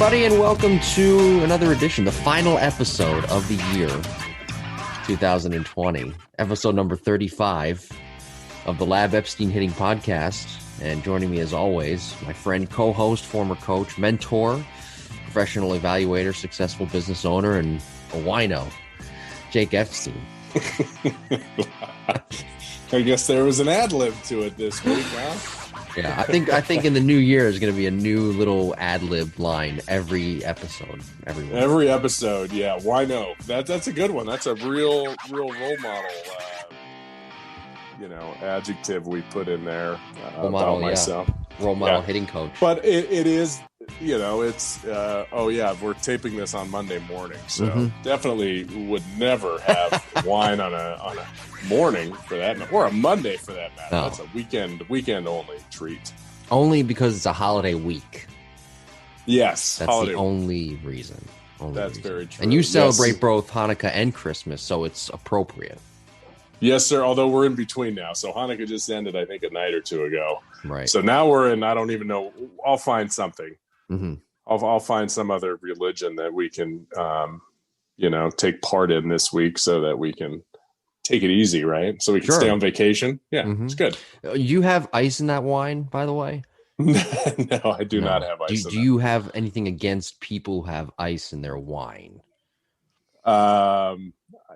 everybody, and welcome to another edition, the final episode of the year 2020, episode number 35 of the Lab Epstein Hitting Podcast. And joining me as always, my friend, co-host, former coach, mentor, professional evaluator, successful business owner, and a wino, Jake Epstein. I guess there was an ad lib to it this week, huh? Yeah, I think in the new year is going to be a new little ad lib line every episode. Every episode, yeah. Why no? That's a good one. That's a real role model. Adjective we put in there about myself. Yeah. Role model hitting coach. But it is, it's we're taping this on Monday morning, so definitely would never have wine on a morning for that, or a Monday for that matter. No. That's a weekend only treat. Only because it's a holiday week. Yes, that's the only reason. That's very true. And you celebrate both Hanukkah and Christmas, so it's appropriate. Yes, sir. Although we're in between now, so Hanukkah just ended, I think, a night or two ago. Right. So now we're in. I don't even know. I'll find something. Mm-hmm. I'll find some other religion that we can, take part in this week, so that we can take it easy, right? So we can stay on vacation. Yeah, It's good. You have ice in that wine, by the way? No, I do not have ice. Do you have anything against people who have ice in their wine?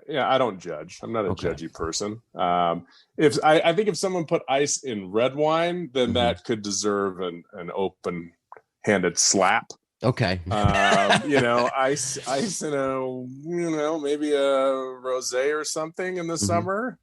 Yeah, I don't judge. I'm not a judgy person. I think if someone put ice in red wine, then that could deserve an open-handed slap. Okay. Ice in a maybe a rosé or something in the summer.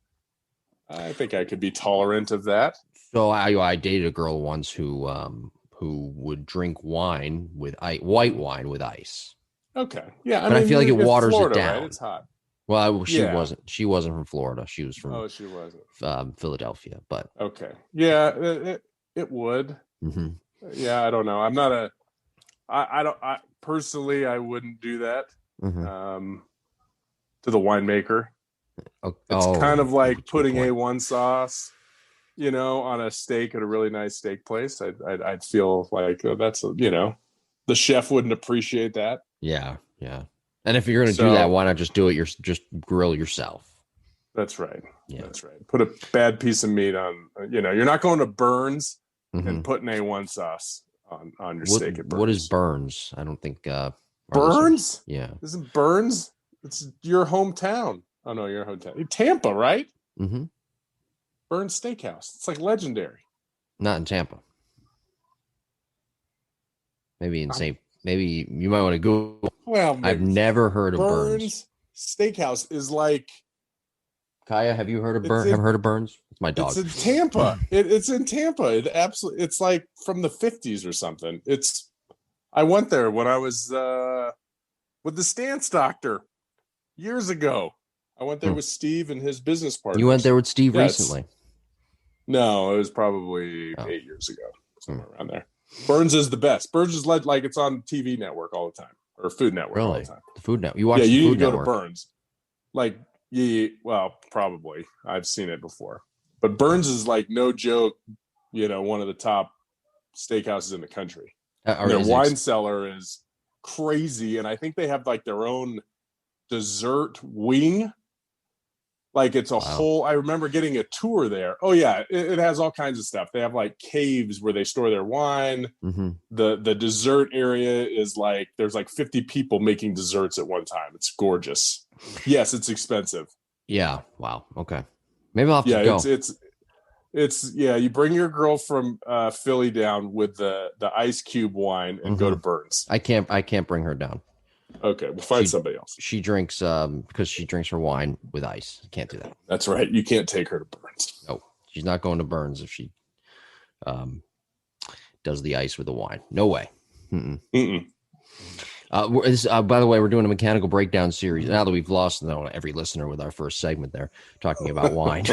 I think I could be tolerant of that. So I dated a girl once who would drink wine with white wine with ice. Okay. Yeah, I feel like it waters Florida, it down. Right? It's hot. Well, she wasn't. She wasn't from Florida. She was from. Oh, she wasn't. Philadelphia, but okay. Yeah, it would. Mm-hmm. Yeah, I don't know. I'm not a. I personally, I wouldn't do that. To the winemaker. It's kind of like putting A1 sauce, on a steak at a really nice steak place. I'd feel like that's the chef wouldn't appreciate that. Yeah. And if you're going to do that, why not just do it? Just grill yourself. That's right. Yeah. That's right. Put a bad piece of meat on. You're not going to Burns and putting A1 sauce on your steak at Burns. What is Burns? I don't think Burns. Yeah. Isn't Burns? It's your hometown. Oh no, your hometown. Tampa, right? Mm-hmm. Burns Steakhouse. It's like legendary. Not in Tampa. Maybe in Maybe you might want to Google. Well, I've never heard of Burns. Steakhouse is like. Kaya, have you heard of Burns? Have heard of Burns? It's my dog. It's in Tampa. It's in Tampa. It's like from the 50s or something. I went there when I was with the Stance Doctor years ago. I went there with Steve and his business partner. You went there with Steve recently? No, it was probably 8 years ago, somewhere around there. Burns is the best. Burns is like it's on TV network all the time, or Food Network all the time. The Food Network. You watch? Yeah, you need to go to Burns. Well, probably I've seen it before, but Burns is like no joke. One of the top steakhouses in the country. Their wine cellar is crazy, and I think they have like their own dessert wing. Like it's a whole. I remember getting a tour there. Oh yeah, it has all kinds of stuff. They have like caves where they store their wine. The dessert area is like there's like 50 people making desserts at one time. It's gorgeous. Yes, it's expensive. Yeah. Wow. Okay. Maybe I'll have to go. It's you bring your girl from Philly down with the ice cube wine and go to Burns. I can't bring her down. Okay, we'll find somebody else. She drinks because she drinks her wine with ice. You can't do that. That's right. You can't take her to Burns. No, she's not going to Burns if she does the ice with the wine. No way. By the way, we're doing a mechanical breakdown series. Now that we've lost every listener with our first segment there, talking about wine.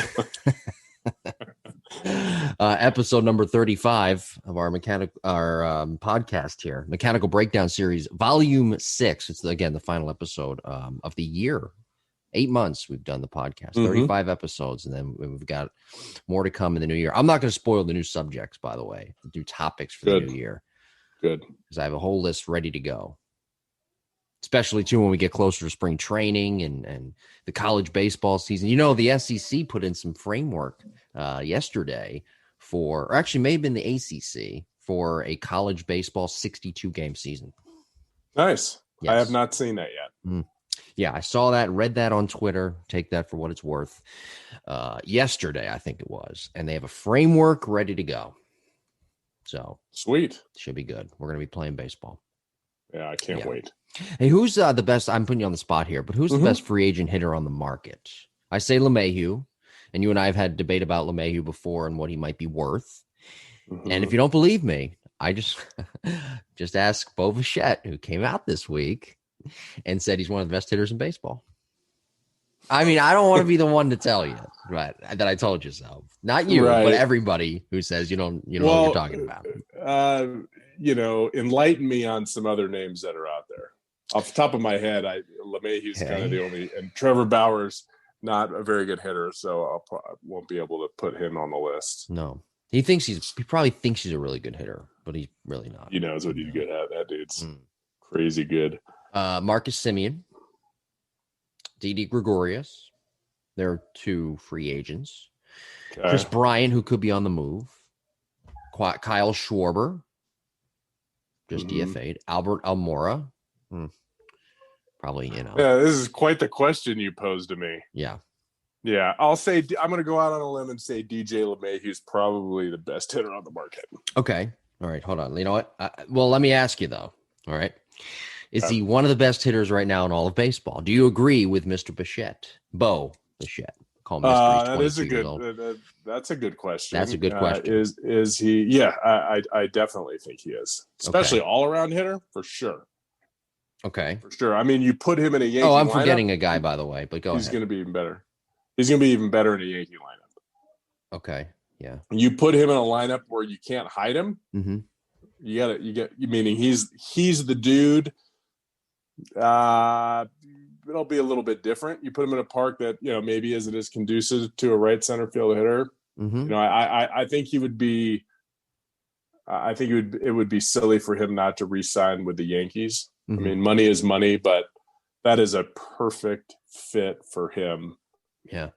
Episode number 35 of our podcast here, Mechanical Breakdown Series, Volume 6. It's again the final episode of the year. 8 months we've done the podcast, 35 episodes, and then we've got more to come in the new year. I'm not going to spoil the new subjects, by the way, the new topics for the new year. Good. Because I have a whole list ready to go. Especially, too, when we get closer to spring training and the college baseball season. The SEC put in some framework yesterday or actually may have been the ACC, for a college baseball 62-game season. Nice. Yes. I have not seen that yet. Yeah, I saw that, read that on Twitter. Take that for what it's worth. Yesterday, I think it was. And they have a framework ready to go. So sweet. Should be good. We're going to be playing baseball. Yeah, I can't wait. Hey, who's the best? I'm putting you on the spot here, but who's the best free agent hitter on the market? I say LeMahieu, and you and I have had debate about LeMahieu before and what he might be worth. And if you don't believe me, I just ask Bo Bichette, who came out this week and said he's one of the best hitters in baseball. I mean, I don't want to be the one to tell you, right, that I told you so. Not you, but everybody who says you don't know what you're talking about. Enlighten me on some other names that are out there. Off the top of my head, LeMahieu's kind of the only, and Trevor Bauer's not a very good hitter, so I won't be able to put him on the list. No, he probably thinks he's a really good hitter, but he's really not. He knows what he's good at. That dude's crazy good. Marcus Semien, Didi Gregorius. They're two free agents. Okay. Chris Bryant, who could be on the move. Kyle Schwarber, just DFA'd. Albert Almora. Probably, Yeah, this is quite the question you posed to me. Yeah. Yeah, I'll say I'm going to go out on a limb and say DJ LeMahieu's probably the best hitter on the market. Okay. All right, hold on. You know what? Well, let me ask you, though. All right. Is he one of the best hitters right now in all of baseball? Do you agree with Mr. Bichette? Bo Bichette. Call him Mr. That's a good question. That's a good question. Is he? Yeah, I definitely think he is. Especially all-around hitter, for sure. Okay. For sure. I mean, you put him in a Yankee lineup. I'm forgetting a guy, by the way, but go ahead. He's going to be even better. He's going to be even better in a Yankee lineup. Okay. Yeah. You put him in a lineup where you can't hide him. Mm-hmm. Meaning he's the dude. It'll be a little bit different. You put him in a park that maybe isn't as conducive to a right center field hitter. Mm-hmm. I think he would be. I think it would be silly for him not to re-sign with the Yankees. Mm-hmm. I mean, money is money, but that is a perfect fit for him. Yeah.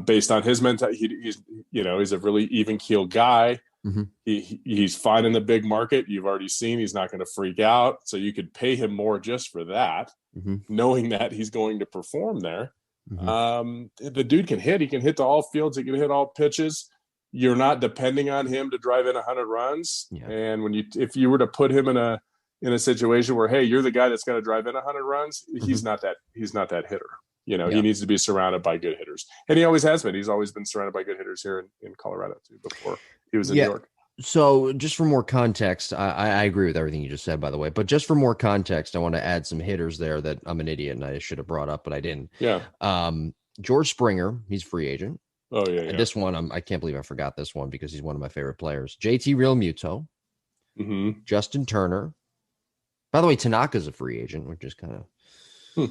Based on his mentality, he's a really even keel guy. Mm-hmm. He's fine in the big market. You've already seen he's not going to freak out. So you could pay him more just for that, knowing that he's going to perform there. Mm-hmm. The dude can hit. He can hit to all fields. He can hit all pitches. You're not depending on him to drive in 100 runs. Yeah. And if you were to put him in a situation where, hey, you're the guy that's got to drive in 100 runs, he's not that hitter. He needs to be surrounded by good hitters. And he always has been. He's always been surrounded by good hitters here in Colorado, too, before he was in New York. So just for more context, I agree with everything you just said, by the way. But just for more context, I want to add some hitters there that I'm an idiot and I should have brought up, but I didn't. Yeah. George Springer, he's free agent. Oh, yeah. And this one, I can't believe I forgot this one because he's one of my favorite players. JT Realmuto. Mm-hmm. Justin Turner. By the way, Tanaka's a free agent, which is kind of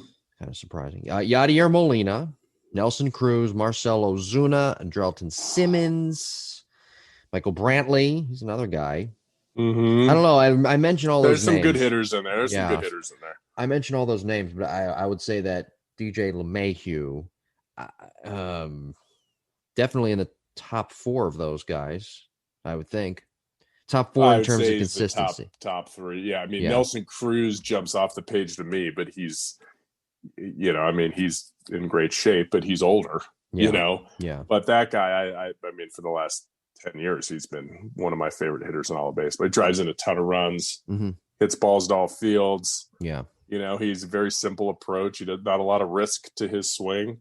surprising. Yadier Molina, Nelson Cruz, Marcell Ozuna, Andrelton Simmons, Michael Brantley. He's another guy. Mm-hmm. I don't know. I mentioned all those names. There's some good hitters in there. I mentioned all those names, but I would say that DJ LeMahieu, definitely in the top 4 of those guys, I would think. Top 4 in terms of consistency. Top 3. Yeah. I mean, Nelson Cruz jumps off the page to me, but he's in great shape, but he's older, Yeah. But that guy, I mean, for the last 10 years, he's been one of my favorite hitters in all of baseball. He drives in a ton of runs, hits balls to all fields. Yeah. He's a very simple approach. He does not a lot of risk to his swing.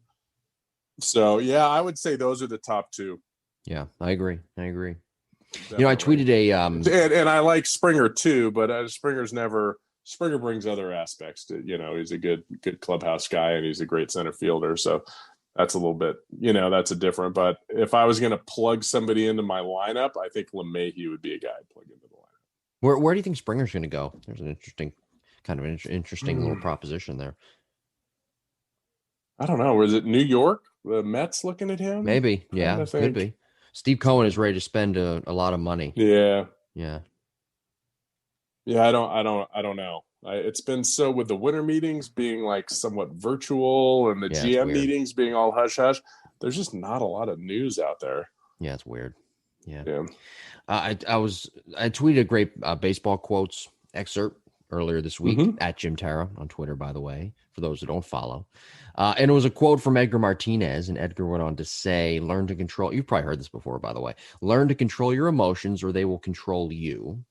So, yeah, I would say those are the top 2. Yeah, I agree. Definitely. I tweeted and I like Springer too, but Springer brings other aspects to, he's a good clubhouse guy and he's a great center fielder. So that's a little bit, that's a different, but if I was going to plug somebody into my lineup, I think LeMahieu would be a guy I'd plug into the lineup. Where do you think Springer's going to go? There's an interesting little proposition there. I don't know. Was it New York? The Mets looking at him? Maybe. Yeah, could be. Steve Cohen is ready to spend a lot of money. Yeah. Yeah. Yeah, I don't know. It's been so with the winter meetings being like somewhat virtual and the GM meetings being all hush hush. There's just not a lot of news out there. Yeah, it's weird. Yeah. I tweeted a great baseball quotes excerpt earlier this week at Jim Tara on Twitter, by the way, for those who don't follow. And it was a quote from Edgar Martinez, and Edgar went on to say, learn to control. You've probably heard this before, by the way. Learn to control your emotions or they will control you.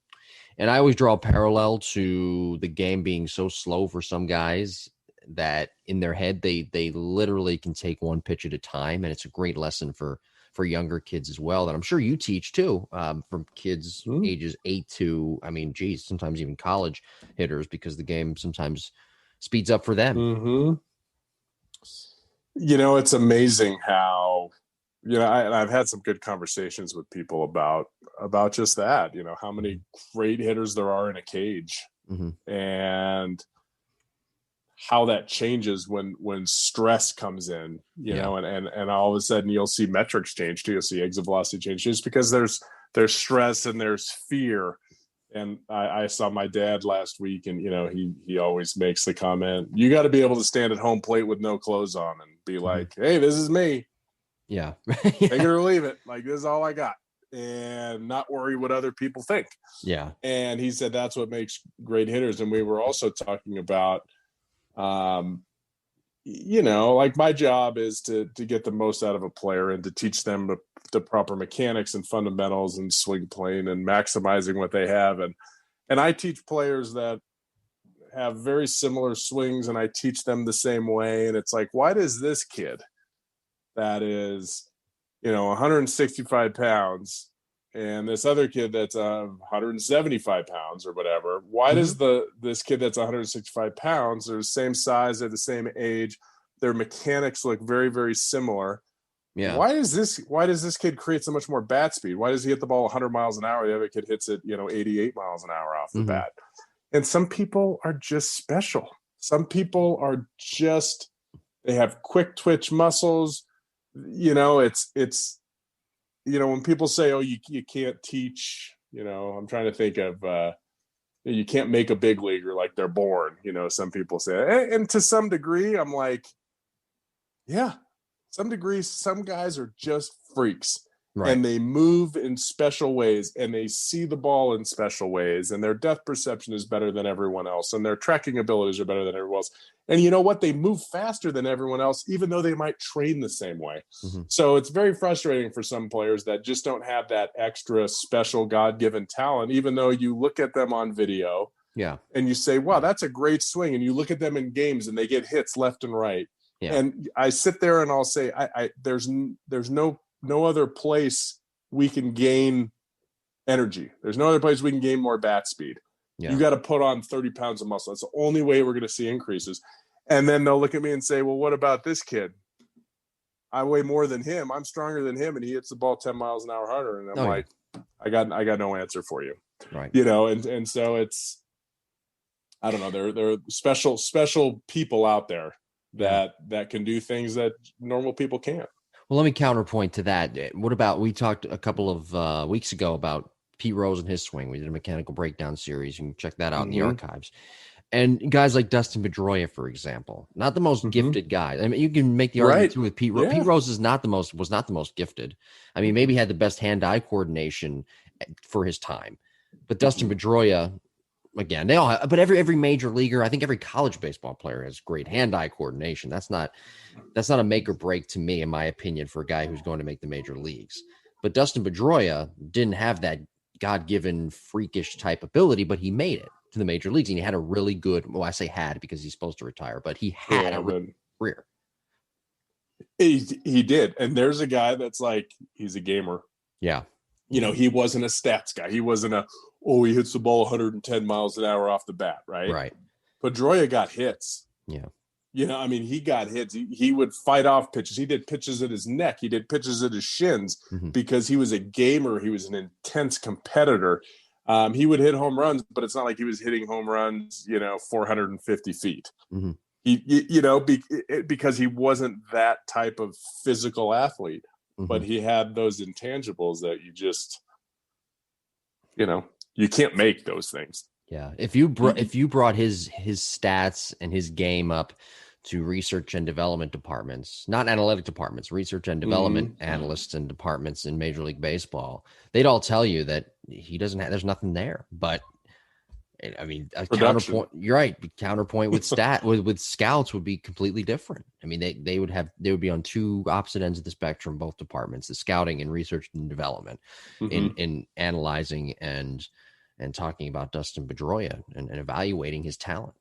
And I always draw a parallel to the game being so slow for some guys that in their head, they literally can take one pitch at a time. And it's a great lesson for younger kids as well that I'm sure you teach too, from kids ages 8 to, I mean, geez, sometimes even college hitters, because the game sometimes speeds up for them. You know, it's amazing how, you know, I've had some good conversations with people about just that, you know, how many great hitters there are in a cage and how that changes when stress comes in, you know, and all of a sudden you'll see metrics change too. You'll see exit velocity change just because there's stress and there's fear. And I saw my dad last week, and, you know, he always makes the comment, you got to be able to stand at home plate with no clothes on and be like, hey, this is me. Yeah. Take it or leave it. Like, this is all I got. And not worry what other people think. Yeah. And he said that's what makes great hitters. And we were also talking about, you know, like my job is to get the most out of a player and to teach them the proper mechanics and fundamentals and swing plane and maximizing what they have. And I teach players that have very similar swings, and I teach them the same way. And it's like, why does this kid that is, you know, 165 pounds and this other kid that's 175 pounds or whatever, why does this kid that's 165 pounds, they're the same size, they're the same age, their mechanics look very, very similar. Yeah. Why does this kid create so much more bat speed? Why does he hit the ball 100 miles an hour? The other kid hits it, you know, 88 miles an hour off the bat. And some people are just special. Some people are just, they have quick twitch muscles. You know, it's, you know, when people say, oh, you can't teach, you know, I'm trying to think of, you can't make a big leaguer like they're born, you know, some people say, and to some degree, I'm like, yeah, some degrees, some guys are just freaks. Right. And they move in special ways, and they see the ball in special ways, and their depth perception is better than everyone else, and their tracking abilities are better than everyone else. And you know what? They move faster than everyone else, even though they might train the same way. So it's very frustrating for some players that just don't have that extra special God-given talent, even though you look at them on video and you say, wow, that's a great swing. And you look at them in games and they get hits left and right. Yeah. And I sit there and I'll say, there's no other place we can gain energy. There's no other place we can gain more bat speed. Yeah. You got to put on 30 pounds of muscle. That's the only way we're going to see increases. And then they'll look at me and say, well, what about this kid? I weigh more than him. I'm stronger than him. And he hits the ball 10 miles an hour harder. And I'm I got no answer for you. Right. You know, and so it's, I don't know. There are special people out there that can do things that normal people can't. Well, let me counterpoint to that. What about, we talked a couple of weeks ago about Pete Rose and his swing. We did a mechanical breakdown series. You can check that out in the archives. And guys like Dustin Pedroia, for example, not the most gifted guy. I mean, you can make the argument too with Pete Rose. Pete Rose was not the most gifted. I mean, maybe he had the best hand-eye coordination for his time. But Dustin Pedroia, again, they all have, but every major leaguer, I think every college baseball player has great hand-eye coordination. That's not a make or break to me, in my opinion, for a guy who's going to make the major leagues. But Dustin Pedroia didn't have that God-given freakish type ability, but he made it to the major leagues, and he had a really good, well, I say had because he's supposed to retire, but he had a career. He did. And there's a guy that's like, he's a gamer. Yeah. You know, he wasn't a stats guy. He wasn't he hits the ball 110 miles an hour off the bat, right? Right. Pedroia got hits. Yeah. You know, I mean, he got hits. He would fight off pitches. He did pitches at his neck. He did pitches at his shins because he was a gamer. He was an intense competitor. He would hit home runs, but it's not like he was hitting home runs, 450 feet. Because he wasn't that type of physical athlete, but he had those intangibles that you just, you can't make those things. Yeah. If you brought his stats and his game up to research and development departments, not analytic departments, research and development analysts and departments in Major League Baseball, they'd all tell you that he doesn't have, there's nothing there. But I mean, a counterpoint, you're right. Counterpoint with with scouts would be completely different. I mean, they would be on two opposite ends of the spectrum, both departments, the scouting and research and development in analyzing and talking about Dustin Pedroia and evaluating his talent.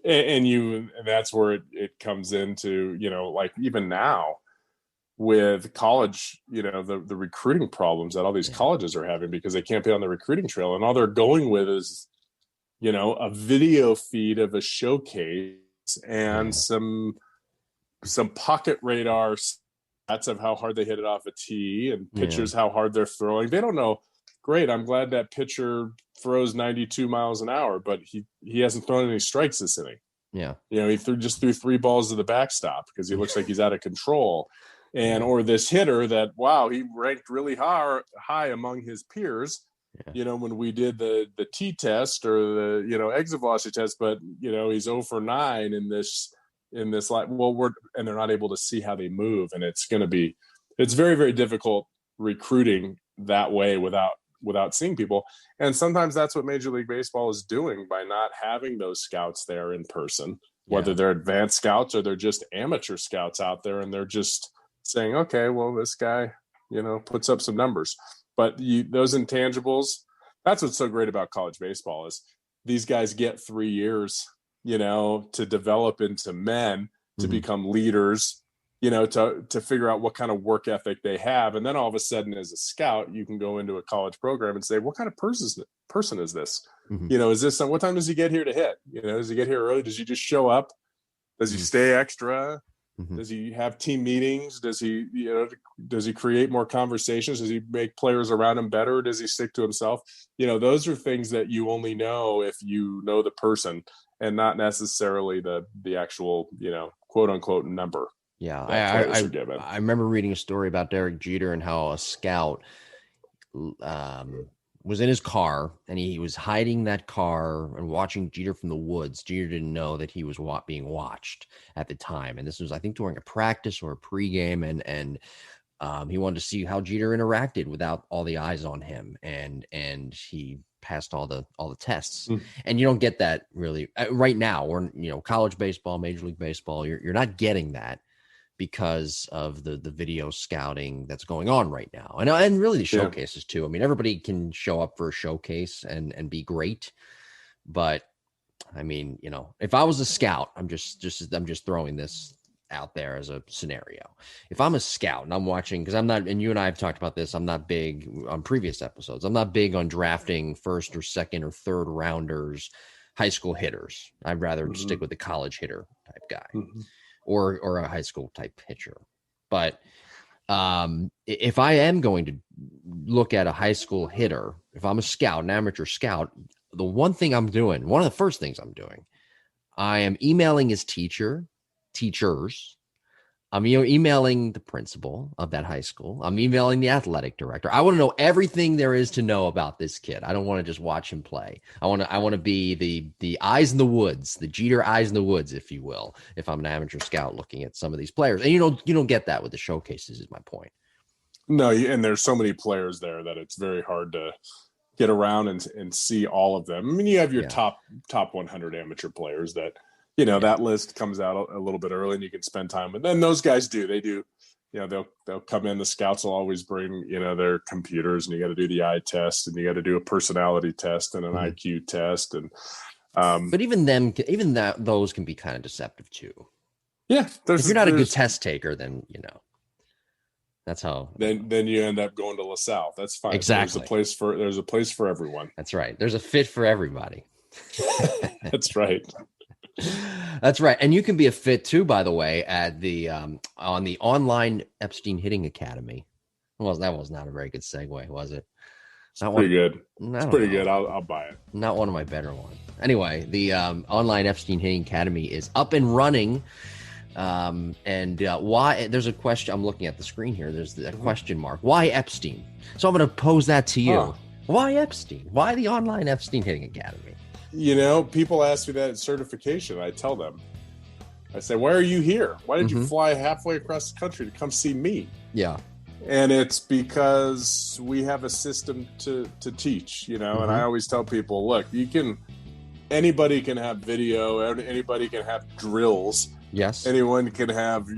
And that's where it comes into, like even now with college, the recruiting problems that all these colleges are having because they can't be on the recruiting trail. And all they're going with is, a video feed of a showcase and some pocket radar stats of how hard they hit it off a tee and pitchers, how hard they're throwing. They don't know. Great. I'm glad that pitcher throws 92 miles an hour, but he hasn't thrown any strikes this inning. Yeah. He threw 3 balls to the backstop because he looks like he's out of control. Or this hitter that, wow, he ranked really high among his peers, when we did the T-test or the, exit velocity test, but, he's 0 for 9 in this line. Well, and they're not able to see how they move. And it's very, very difficult recruiting that way without seeing people. And sometimes that's what Major League Baseball is doing by not having those scouts there in person, whether they're advanced scouts or they're just amateur scouts out there. And they're just saying, okay, well, this guy, puts up some numbers, but those intangibles, that's what's so great about college baseball is these guys get 3 years, to develop into men, to become leaders, to figure out what kind of work ethic they have. And then all of a sudden as a scout, you can go into a college program and say, what kind of person is this? Is this, what time does he get here to hit? Does he get here early? Does he just show up? Does he stay extra? Does he have team meetings? Does he create more conversations? Does he make players around him better? Or does he stick to himself? Those are things that you only know if you know the person and not necessarily the actual, quote unquote number. Yeah. I remember reading a story about Derek Jeter and how a scout was in his car and he was hiding that car and watching Jeter from the woods. Jeter didn't know that he was being watched at the time. And this was, I think, during a practice or a pregame. And he wanted to see how Jeter interacted without all the eyes on him. And he passed all the tests. And you don't get that really right now. We're, college baseball, Major League Baseball, you're not getting that because of the video scouting that's going on right now. And really the showcases too. I mean, everybody can show up for a showcase and be great. But I mean, if I was a scout, I'm just throwing this out there as a scenario. If I'm a scout and I'm watching, because I'm not, and you and I have talked about this, I'm not big on previous episodes. I'm not big on drafting first or second or third rounders, high school hitters. I'd rather stick with the college hitter type guy. Or a high school type pitcher. But if I am going to look at a high school hitter, if I'm a scout, an amateur scout, one of the first things I'm doing, I am emailing his teachers. I'm emailing the principal of that high school. I'm emailing the athletic director. I want to know everything there is to know about this kid. I don't want to just watch him play. I want to be the eyes in the woods, the Jeter eyes in the woods, if you will, if I'm an amateur scout looking at some of these players. And you don't get that with the showcases is my point. No, and there's so many players there that it's very hard to get around and see all of them. I mean, you have your top 100 amateur players that, that list comes out a little bit early and you can spend time with. Then those guys they'll come in. The scouts will always bring, their computers and you got to do the eye test and you got to do a personality test and an IQ test. And, but even those can be kind of deceptive too. Yeah. If you're not a good test taker, then, that's how. Then you end up going to LaSalle. That's fine. Exactly. There's a place for everyone. That's right. There's a fit for everybody. That's right. That's right. And you can be a fit too, by the way, at the on the online Epstein Hitting Academy. Well, that was not a very good segue, was it? It's pretty good. It's pretty good. I'll buy it. Not one of my better ones. Anyway, the online Epstein Hitting Academy is up and running. And why? There's a question. I'm looking at the screen here. There's a question mark. Why Epstein? So I'm going to pose that to you. Why Epstein? Why the online Epstein Hitting Academy? People ask me that at certification. I tell them, I say, why are you here? Why did you fly halfway across the country to come see me? Yeah. And it's because we have a system to teach, and I always tell people, look, anybody can have video, anybody can have drills. Yes. Anyone can have,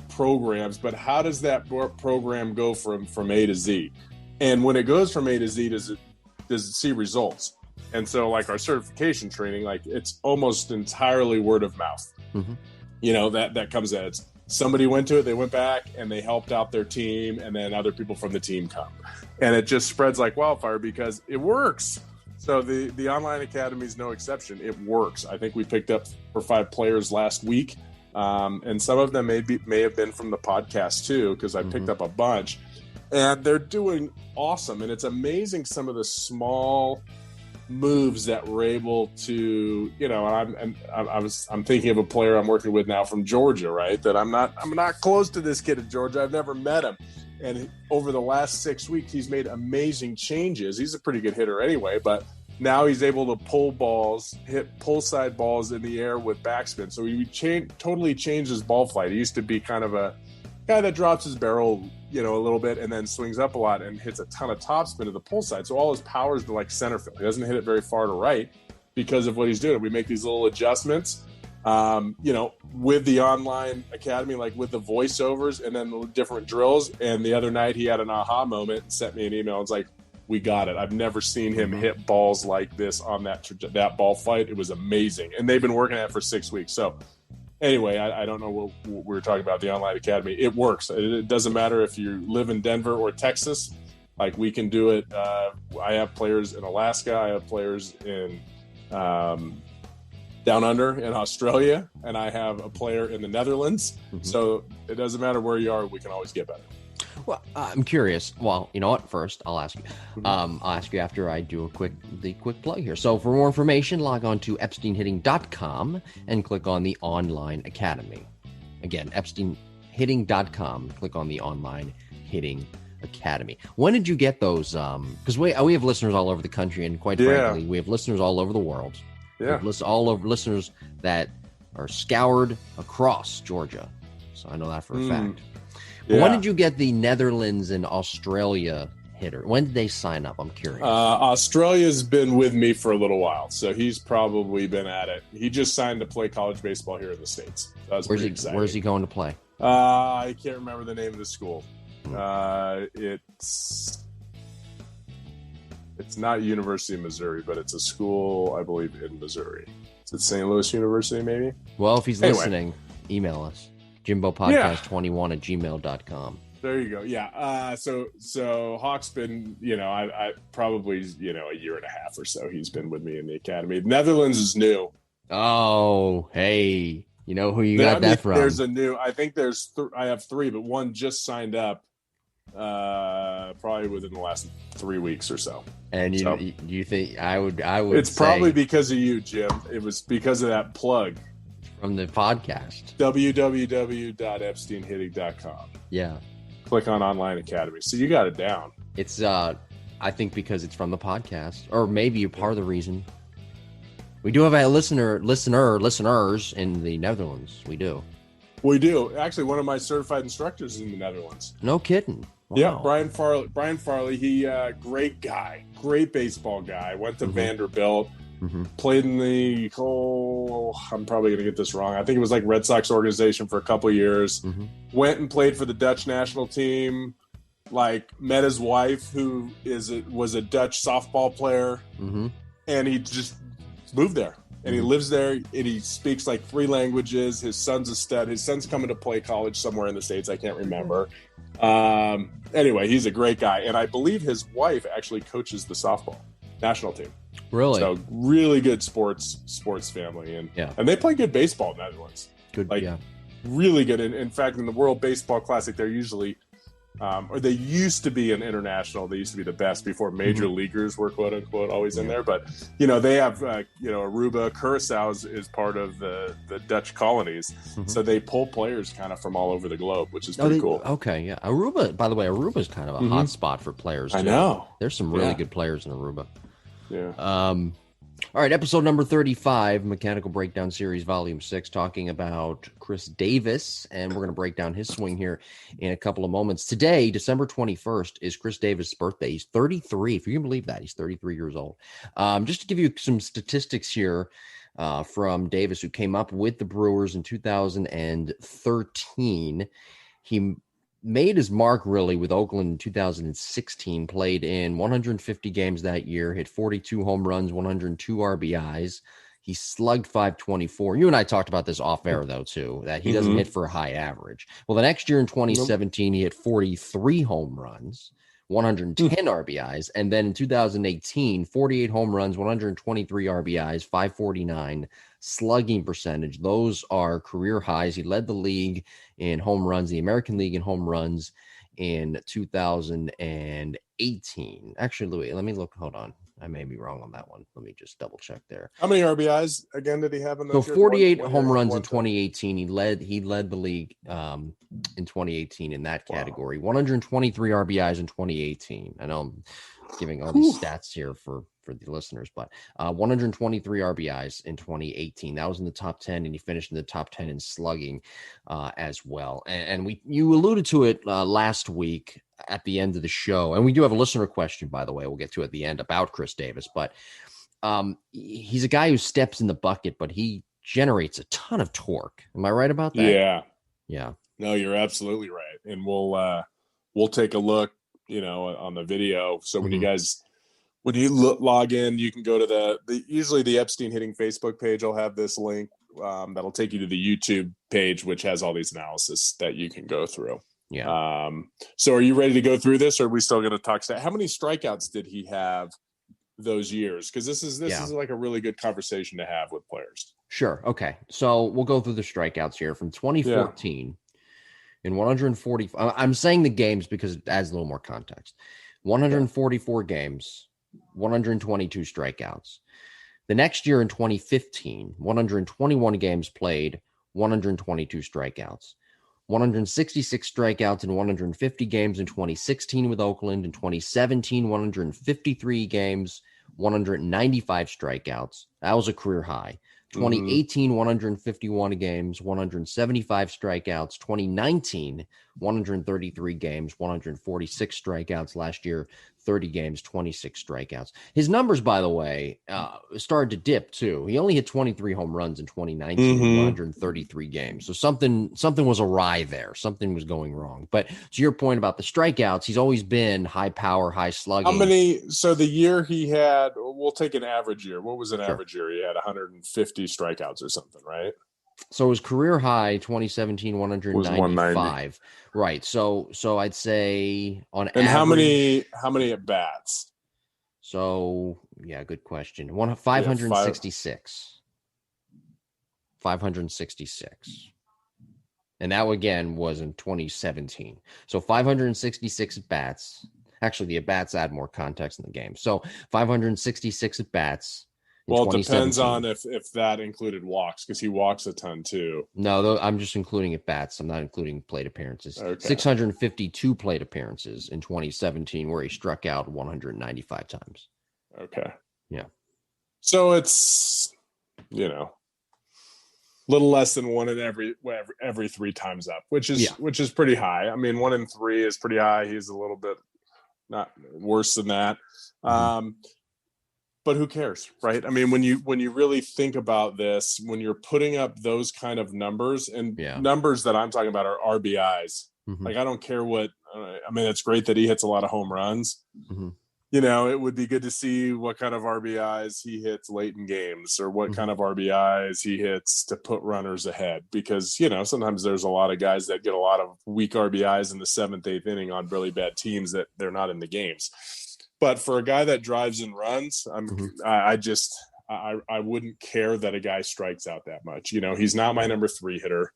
programs, but how does that program go from A to Z? And when it goes from A to Z, does it see results? And so like our certification training, like it's almost entirely word of mouth. That comes in. It's somebody went to it, they went back and they helped out their team, and then other people from the team come. And it just spreads like wildfire because it works. So the online academy is no exception. It works. I think we picked up 4 or 5 players last week. And some of them may have been from the podcast too, because I picked up a bunch. And they're doing awesome. And it's amazing some of the small moves that we're able to, I'm thinking of a player I'm working with now from Georgia, right? That I'm not close to this kid in Georgia. I've never met him. And over the last 6 weeks, he's made amazing changes. He's a pretty good hitter anyway, but now he's able to pull side balls in the air with backspin. So he totally changed his ball flight. He used to be kind of a guy that drops his barrel, a little bit and then swings up a lot and hits a ton of topspin to the pull side. So all his power is to like center field. He doesn't hit it very far to right because of what he's doing. We make these little adjustments, with the online academy, like with the voiceovers and then the different drills. And the other night he had an aha moment and sent me an email. It's like, we got it. I've never seen him hit balls like this on that ball flight. It was amazing. And they've been working at it for 6 weeks. So anyway, I don't know what we were talking about, the online academy. It works. It doesn't matter if you live in Denver or Texas. Like, we can do it. I have players in Alaska. I have players in down under in Australia. And I have a player in the Netherlands. So it doesn't matter where you are. We can always get better. Well, I'm curious. Well, you know what? First, I'll ask you. I'll ask you after I do the quick plug here. So for more information, log on to EpsteinHitting.com and click on the Online Academy. Again, EpsteinHitting.com. Click on the Online Hitting Academy. When did you get those? Because we have listeners all over the country, and quite frankly, we have listeners all over the world. Yeah, we have listeners that are scoured across Georgia. So I know that for a fact. Yeah. When did you get the Netherlands and Australia hitter? When did they sign up? I'm curious. Australia's been with me for a little while, so he's probably been at it. He just signed to play college baseball here in the States. So where's he going to play? I can't remember the name of the school. It's not University of Missouri, but it's a school, I believe, in Missouri. Is it St. Louis University, maybe? Well, if he's listening, email us. JimboPodcast21@gmail.com. There you go. Yeah. So Hawk's been, I probably, a year and a half or so he's been with me in the academy. Netherlands is new. Oh, hey, you know who you got that from? There's a new, I think I have 3, but one just signed up probably within the last 3 weeks or so. And you think I would it's probably because of you, Jim. It was because of that plug. From the podcast. www.epsteinhitting.com. Yeah. Click on Online Academy. So you got it down. It's I think because it's from the podcast, or maybe you're part of the reason. We do have a listeners in the Netherlands. We do. Actually, one of my certified instructors is in the Netherlands. No kidding. Wow. Yeah, Brian Farley. He great guy, great baseball guy. Went to Vanderbilt. Played in the I'm probably going to get this wrong. I think it was like Red Sox organization for a couple of years. Went and played for the Dutch national team. Like, met his wife, who was a Dutch softball player, and he just moved there. And he lives there, and he speaks like 3 languages. His son's a stud. His son's coming to play college somewhere in the States. I can't remember. Anyway, he's a great guy, and I believe his wife actually coaches the softball national team. Really? So really good sports family, and they play good baseball in the Netherlands. Good, really good. In fact, in the World Baseball Classic, they're usually or they used to be an international. They used to be the best before major leaguers were quote unquote always in there. But they have Aruba, Curacao is part of the Dutch colonies, so they pull players kind of from all over the globe, which is pretty cool. Okay, yeah. Aruba, by the way, Aruba is kind of a hot spot for players too. I know. There's some really good players in Aruba. Yeah. All right, episode number 35, Mechanical Breakdown Series, Volume 6, talking about Khris Davis, and we're going to break down his swing here in a couple of moments. Today, December 21st, is Khris Davis' birthday. He's 33, if you can believe that. He's 33 years old. Just to give you some statistics here from Davis, who came up with the Brewers in 2013. He made his mark really with Oakland in 2016, played in 150 games that year, hit 42 home runs, 102 RBIs. He slugged .524. You and I talked about this off air, though, too, that he doesn't hit for a high average. Well, the next year in 2017, he hit 43 home runs, 110 RBIs. And then in 2018, 48 home runs, 123 RBIs, 549 slugging percentage. Those are career highs. He led the league in home runs, the American League in home runs in 2018. Actually, Louis, let me look. Hold on. I may be wrong on that one. Let me just double check there. How many RBIs again did he have in those? So 48 home runs in 2018. He led the league in 2018 in that category. 123 RBIs in 2018. I know I'm giving all these stats here for the listeners, but 123 RBIs in 2018. That was in the top 10, and he finished in the top 10 in slugging as well. And you alluded to it last week at the end of the show, and we do have a listener question, by the way, we'll get to at the end about Khris Davis, but he's a guy who steps in the bucket, but he generates a ton of torque. Am I right about that? Yeah. No, you're absolutely right. And we'll take a look, on the video. So when you log in, you can go to usually the Epstein Hitting Facebook page. I'll have this link that'll take you to the YouTube page, which has all these analysis that you can go through. Yeah. So are you ready to go through this, or are we still going to talk stat? How many strikeouts did he have those years? Because this is like a really good conversation to have with players. Sure. Okay. So we'll go through the strikeouts here from 2014 in 140. I'm saying the games because it adds a little more context. 144 games, 122 strikeouts. The next year in 2015, 121 games played, 122 strikeouts. 166 strikeouts in 150 games in 2016 with Oakland. In 2017, 153 games, 195 strikeouts. That was a career high. 2018, 151 games, 175 strikeouts. 2019, 133 games, 146 strikeouts. Last year, 30 games, 26 strikeouts. His numbers, by the way, started to dip too. He only hit 23 home runs in 2019 in 133 games. So something was awry there. Something was going wrong. But to your point about the strikeouts, he's always been high power, high slugging. How many? So the year he had, we'll take an average year. What was an average year? He had 150 strikeouts or something, right? So his career high 2017 195. Right. So I'd say on average. And how many at bats? So good question. 566. 566. And that again was in 2017. So 566 at bats. Actually, the at bats add more context in the game. So 566 at bats. Well, it depends on if that included walks, because he walks a ton too. No, I'm just including at bats. I'm not including plate appearances. Okay. 652 plate appearances in 2017, where he struck out 195 times. Okay. Yeah. So it's, little less than one in every three times up, which is pretty high. I mean, 1 in 3 is pretty high. He's a little bit not worse than that. But who cares, right? I mean, when you really think about this, when you're putting up those kind of numbers, and numbers that I'm talking about are RBIs. Like, I don't care what. I mean, it's great that he hits a lot of home runs. It would be good to see what kind of RBIs he hits late in games, or what kind of RBIs he hits to put runners ahead. Because sometimes there's a lot of guys that get a lot of weak RBIs in the 7th, 8th inning on really bad teams that they're not in the games. But for a guy that drives and runs, I wouldn't care that a guy strikes out that much. He's not my number 3 hitter.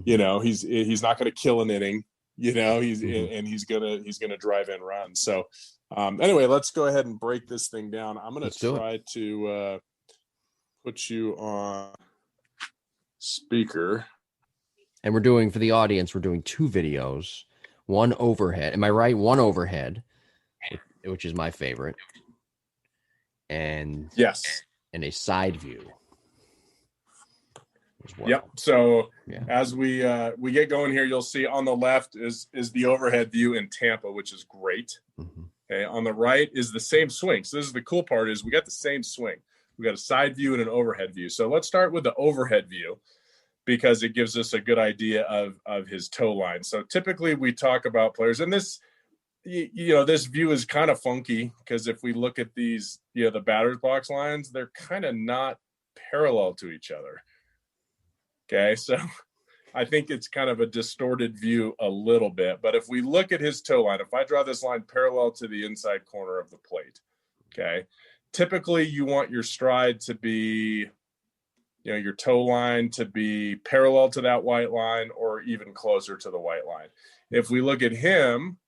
He's not going to kill an inning. he's gonna drive in runs. So anyway, let's go ahead and break this thing down. I'm gonna try to put you on speaker. And we're doing, for the audience, we're doing 2 videos, one overhead. Am I right? One overhead, which is my favorite, and yes, and a side view as well. Yep. So as we get going here, you'll see on the left is the overhead view in Tampa, which is great. Mm-hmm. Okay. On the right is the same swing. So this is the cool part, is we got the same swing. We got a side view and an overhead view. So let's start with the overhead view, because it gives us a good idea of his toe line. So typically we talk about players, and this, this view is kind of funky, because if we look at these, the batter's box lines, they're kind of not parallel to each other. Okay, so I think it's kind of a distorted view a little bit. But if we look at his toe line, if I draw this line parallel to the inside corner of the plate, okay, typically you want your stride to be, your toe line to be parallel to that white line, or even closer to the white line. If we look at him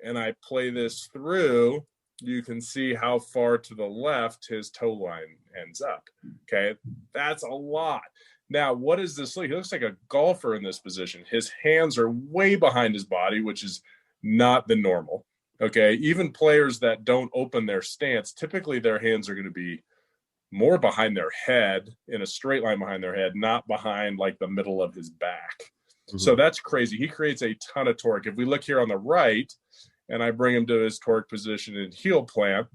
and I play this through, you can see how far to the left his toe line ends up. Okay, that's a lot. Now, what is this look? He looks like a golfer in this position. His hands are way behind his body, which is not the normal. Okay, even players that don't open their stance, typically their hands are going to be more behind their head, in a straight line behind their head, not behind like the middle of his back. Mm-hmm. So that's crazy. He creates a ton of torque. If we look here on the right and I bring him to his torque position in heel plant,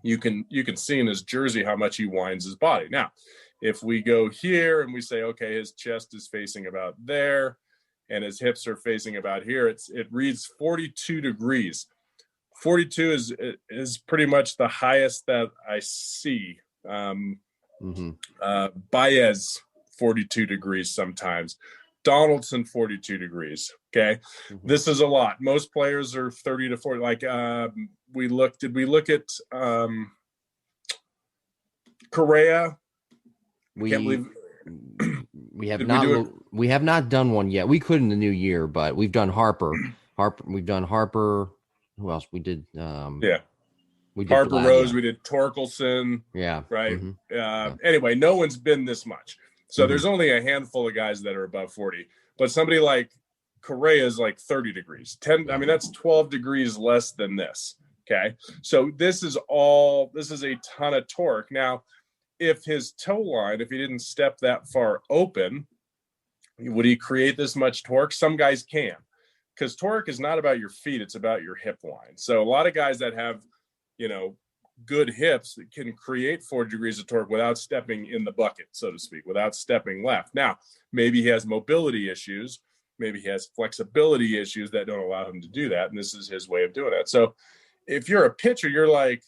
you can see in his jersey how much he winds his body. Now, if we go here and we say, okay, his chest is facing about there and his hips are facing about here, it reads 42 degrees. 42 is pretty much the highest that I see. Baez 42 degrees sometimes, Donaldson 42 degrees. Okay, This is a lot. Most players are 30 to 40. Like did we look at Correa? We have not done one yet. We could in the new year, but we've done Harper. We've done Harper. Who else? We did. We did Harper Rose. We did Torkelson. Yeah. Right. Anyway, no one's been this much. So there's only a handful of guys that are above 40. But somebody like Correa is like 30 degrees. That's 12 degrees less than this. Okay. So this is a ton of torque. Now, if his toe line, if he didn't step that far open, would he create this much torque? Some guys can, because torque is not about your feet, it's about your hip line. So a lot of guys that have, good hips can create 40 degrees of torque without stepping in the bucket, so to speak, without stepping left. Now, maybe he has mobility issues, maybe he has flexibility issues that don't allow him to do that, and this is his way of doing that. So if you're a pitcher, you're like,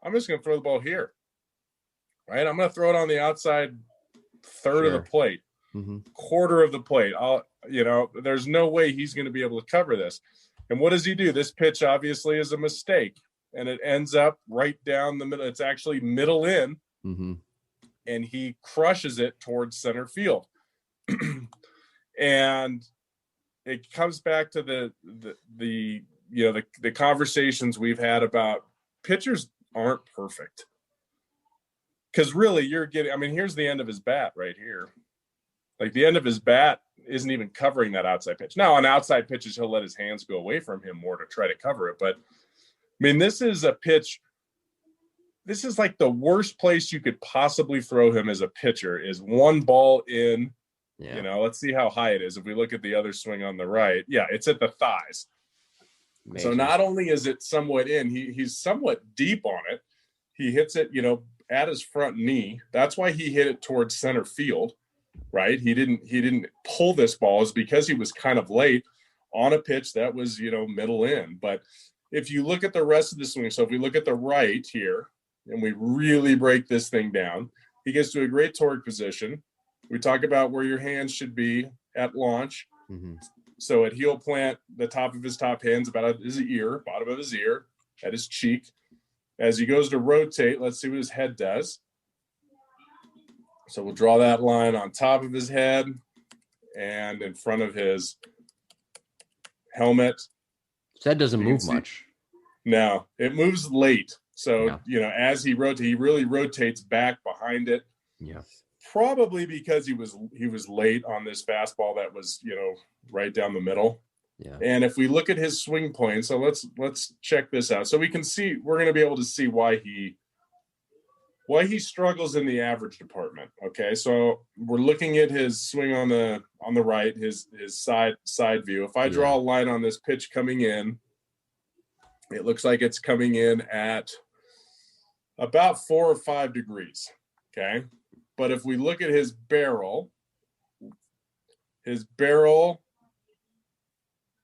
I'm just going to throw the ball here. Right, I'm going to throw it on the outside third of the plate, quarter of the plate. There's no way he's going to be able to cover this. And what does he do? This pitch obviously is a mistake, and it ends up right down the middle. It's actually middle in, and he crushes it towards center field. And it comes back to the conversations we've had about pitchers aren't perfect. Because really, you're getting, here's the end of his bat right here. Like the end of his bat isn't even covering that outside pitch. Now, on outside pitches, he'll let his hands go away from him more to try to cover it. But, this is a pitch. This is like the worst place you could possibly throw him as a pitcher is one ball in. Yeah. Let's see how high it is. If we look at the other swing on the right, it's at the thighs. Amazing. So not only is it somewhat in, he's somewhat deep on it. He hits it, at his front knee. That's why he hit it towards center field, right? He didn't pull this ball is because he was kind of late on a pitch that was, middle in. But if you look at the rest of the swing, so if we look at the right here and we really break this thing down, he gets to a great torque position. We talk about where your hands should be at launch. So at heel plant, the top of his top hands about his ear, bottom of his ear, at his cheek. As he goes to rotate, let's see what his head does. So we'll draw that line on top of his head and in front of his helmet. So that doesn't move much. No, it moves late. So, as he really rotates back behind it. Yeah. Probably because he was late on this fastball that was, right down the middle. Yeah. And if we look at his swing plane, so let's check this out. So we're going to be able to see why he struggles in the average department. Okay. So we're looking at his swing on the right, his side view. If I draw a line on this pitch coming in, it looks like it's coming in at about 4 or 5 degrees. Okay. But if we look at his barrel,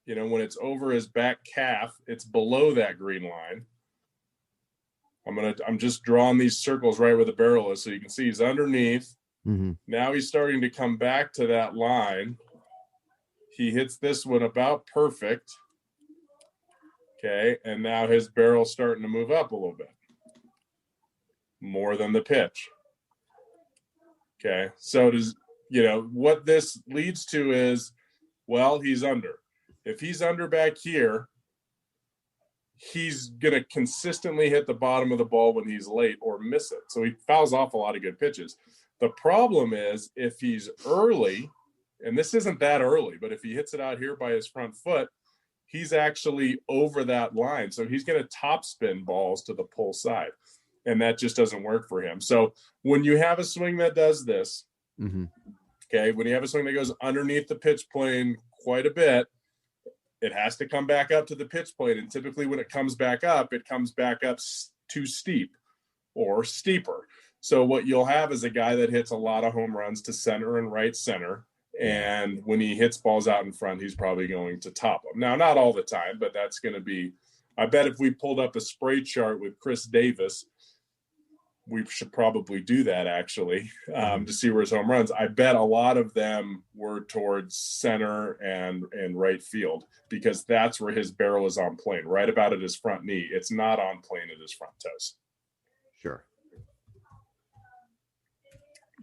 when it's over his back calf, it's below that green line. I'm just drawing these circles right where the barrel is, so you can see he's underneath. Mm-hmm. Now he's starting to come back to that line. He hits this one about perfect. Okay, and now his barrel's starting to move up a little bit. More than the pitch. Okay, so what this leads to is, he's under. If he's under back here, he's going to consistently hit the bottom of the ball when he's late or miss it. So he fouls off a lot of good pitches. The problem is if he's early, and this isn't that early, but if he hits it out here by his front foot, he's actually over that line. So he's going to topspin balls to the pull side. And that just doesn't work for him. So when you have a swing that does this, okay, when you have a swing that goes underneath the pitch plane quite a bit, it has to come back up to the pitch plane. And typically when it comes back up too steep or steeper. So what you'll have is a guy that hits a lot of home runs to center and right center. And when he hits balls out in front, he's probably going to top them. Now, not all the time, but that's going to be, I bet if we pulled up a spray chart with Khris Davis, we should probably do that actually to see where his home runs. I bet a lot of them were towards center and right field because that's where his barrel is on plane, right about at his front knee. It's not on plane at his front toes. Sure.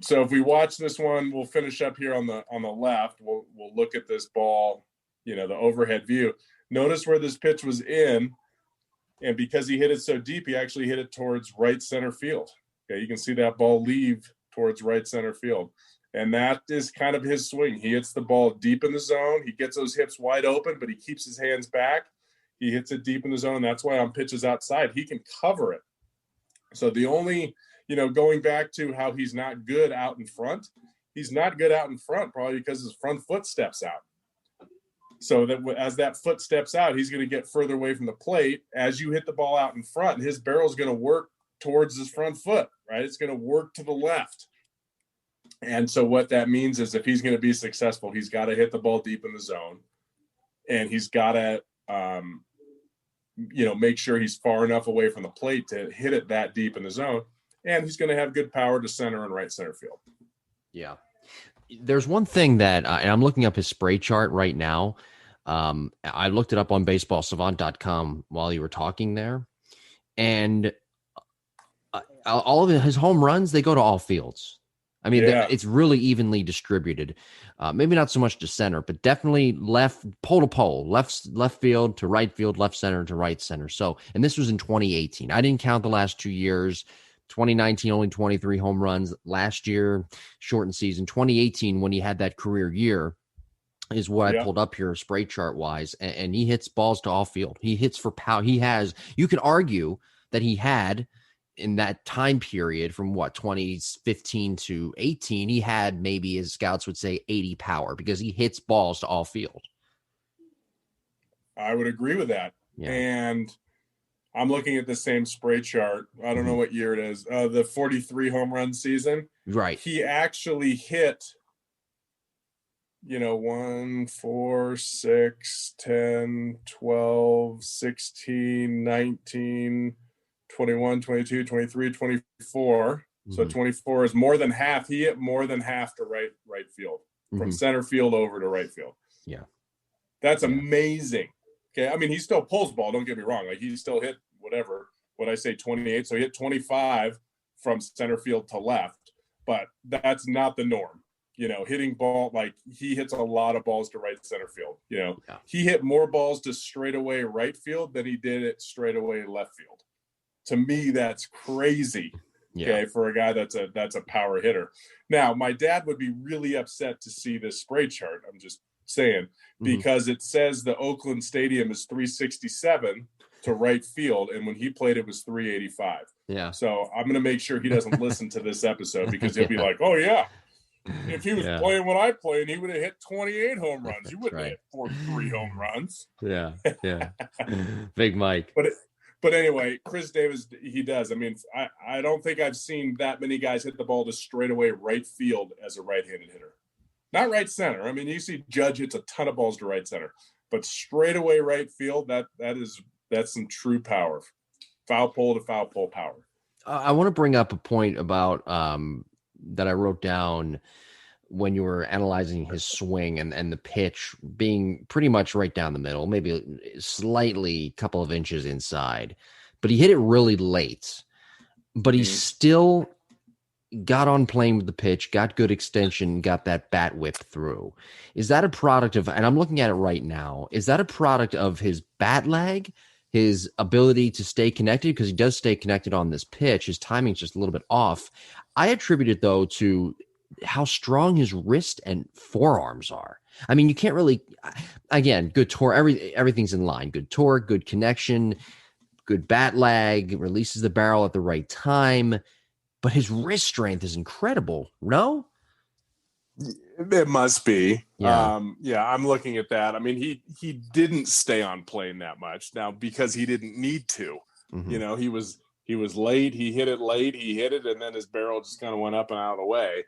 So if we watch this one, we'll finish up here on the left. We'll look at this ball, the overhead view. Notice where this pitch was in. And because he hit it so deep, he actually hit it towards right center field. Okay, you can see that ball leave towards right center field. And that is kind of his swing. He hits the ball deep in the zone. He gets those hips wide open, but he keeps his hands back. He hits it deep in the zone. That's why on pitches outside, he can cover it. So the only, going back to how he's not good out in front, he's not good out in front probably because his front foot steps out. So that as that foot steps out, he's going to get further away from the plate. As you hit the ball out in front, his barrel is going to work towards his front foot, right? It's going to work to the left. And so what that means is if he's going to be successful, he's got to hit the ball deep in the zone. And he's got to, make sure he's far enough away from the plate to hit it that deep in the zone. And he's going to have good power to center and right center field. Yeah. There's one thing that, and I'm looking up his spray chart right now. I looked it up on baseballsavant.com while you were talking there. And all of his home runs, they go to all fields. I mean, it's really evenly distributed. Maybe not so much to center, but definitely left, pole to pole, left field to right field, left center to right center. So, and this was in 2018. I didn't count the last 2 years. 2019, only 23 home runs. Last year, shortened season. 2018, when he had that career year, is what I pulled up here, spray chart wise, and he hits balls to all field. He hits for power. You could argue that he had in that time period from 2015 to 18, he had maybe, as scouts would say, 80 power because he hits balls to all field. I would agree with that. Yeah. And I'm looking at the same spray chart. I don't know what year it is. The 43 home run season. Right. He actually hit, 1, 4, 6, 10, 12, 16, 19, 21, 22, 23, 24. So 24 is more than half. He hit more than half to right field, from center field over to right field. Yeah. That's amazing. Okay. I mean, he still pulls ball. Don't get me wrong. Like he still hit what I say 28. So he hit 25 from center field to left, but that's not the norm. hitting ball, like he hits a lot of balls to right center field. He hit more balls to straightaway right field than he did at straightaway left field. To me, that's crazy. Okay, for a guy that's a power hitter. Now, my dad would be really upset to see this spray chart. I'm just saying, because it says the Oakland Stadium is 367 to right field, and when he played, it was 385. Yeah. So I'm going to make sure he doesn't listen to this episode, because he'll be like, "Oh yeah, if he was playing when I played, he would have hit 28 home runs. You wouldn't have hit 43 home runs." Yeah. Big Mike. But anyway, Khris Davis, he does. I mean, I don't think I've seen that many guys hit the ball to straightaway right field as a right-handed hitter. Not right center. I mean, you see Judge hits a ton of balls to right center, but straightaway right field, that's some true power. Foul pole to foul pole power. I want to bring up a point about that I wrote down when you were analyzing his swing and the pitch being pretty much right down the middle, maybe slightly couple of inches inside, but he hit it really late, but he still got on plane with the pitch, got good extension, got that bat whip through. Is that a product of, and I'm looking at it right now, is that a product of his bat lag, his ability to stay connected? Because he does stay connected on this pitch. His timing's just a little bit off. I attribute it, though, to how strong his wrist and forearms are. I mean, you can't really, again, good torque, everything's in line. Good torque, good connection, good bat lag, releases the barrel at the right time. But his wrist strength is incredible, no? It must be. Yeah. I'm looking at that. I mean, he didn't stay on plane that much now because he didn't need to. He was late. He hit it late. He hit it, and then his barrel just kind of went up and out of the way.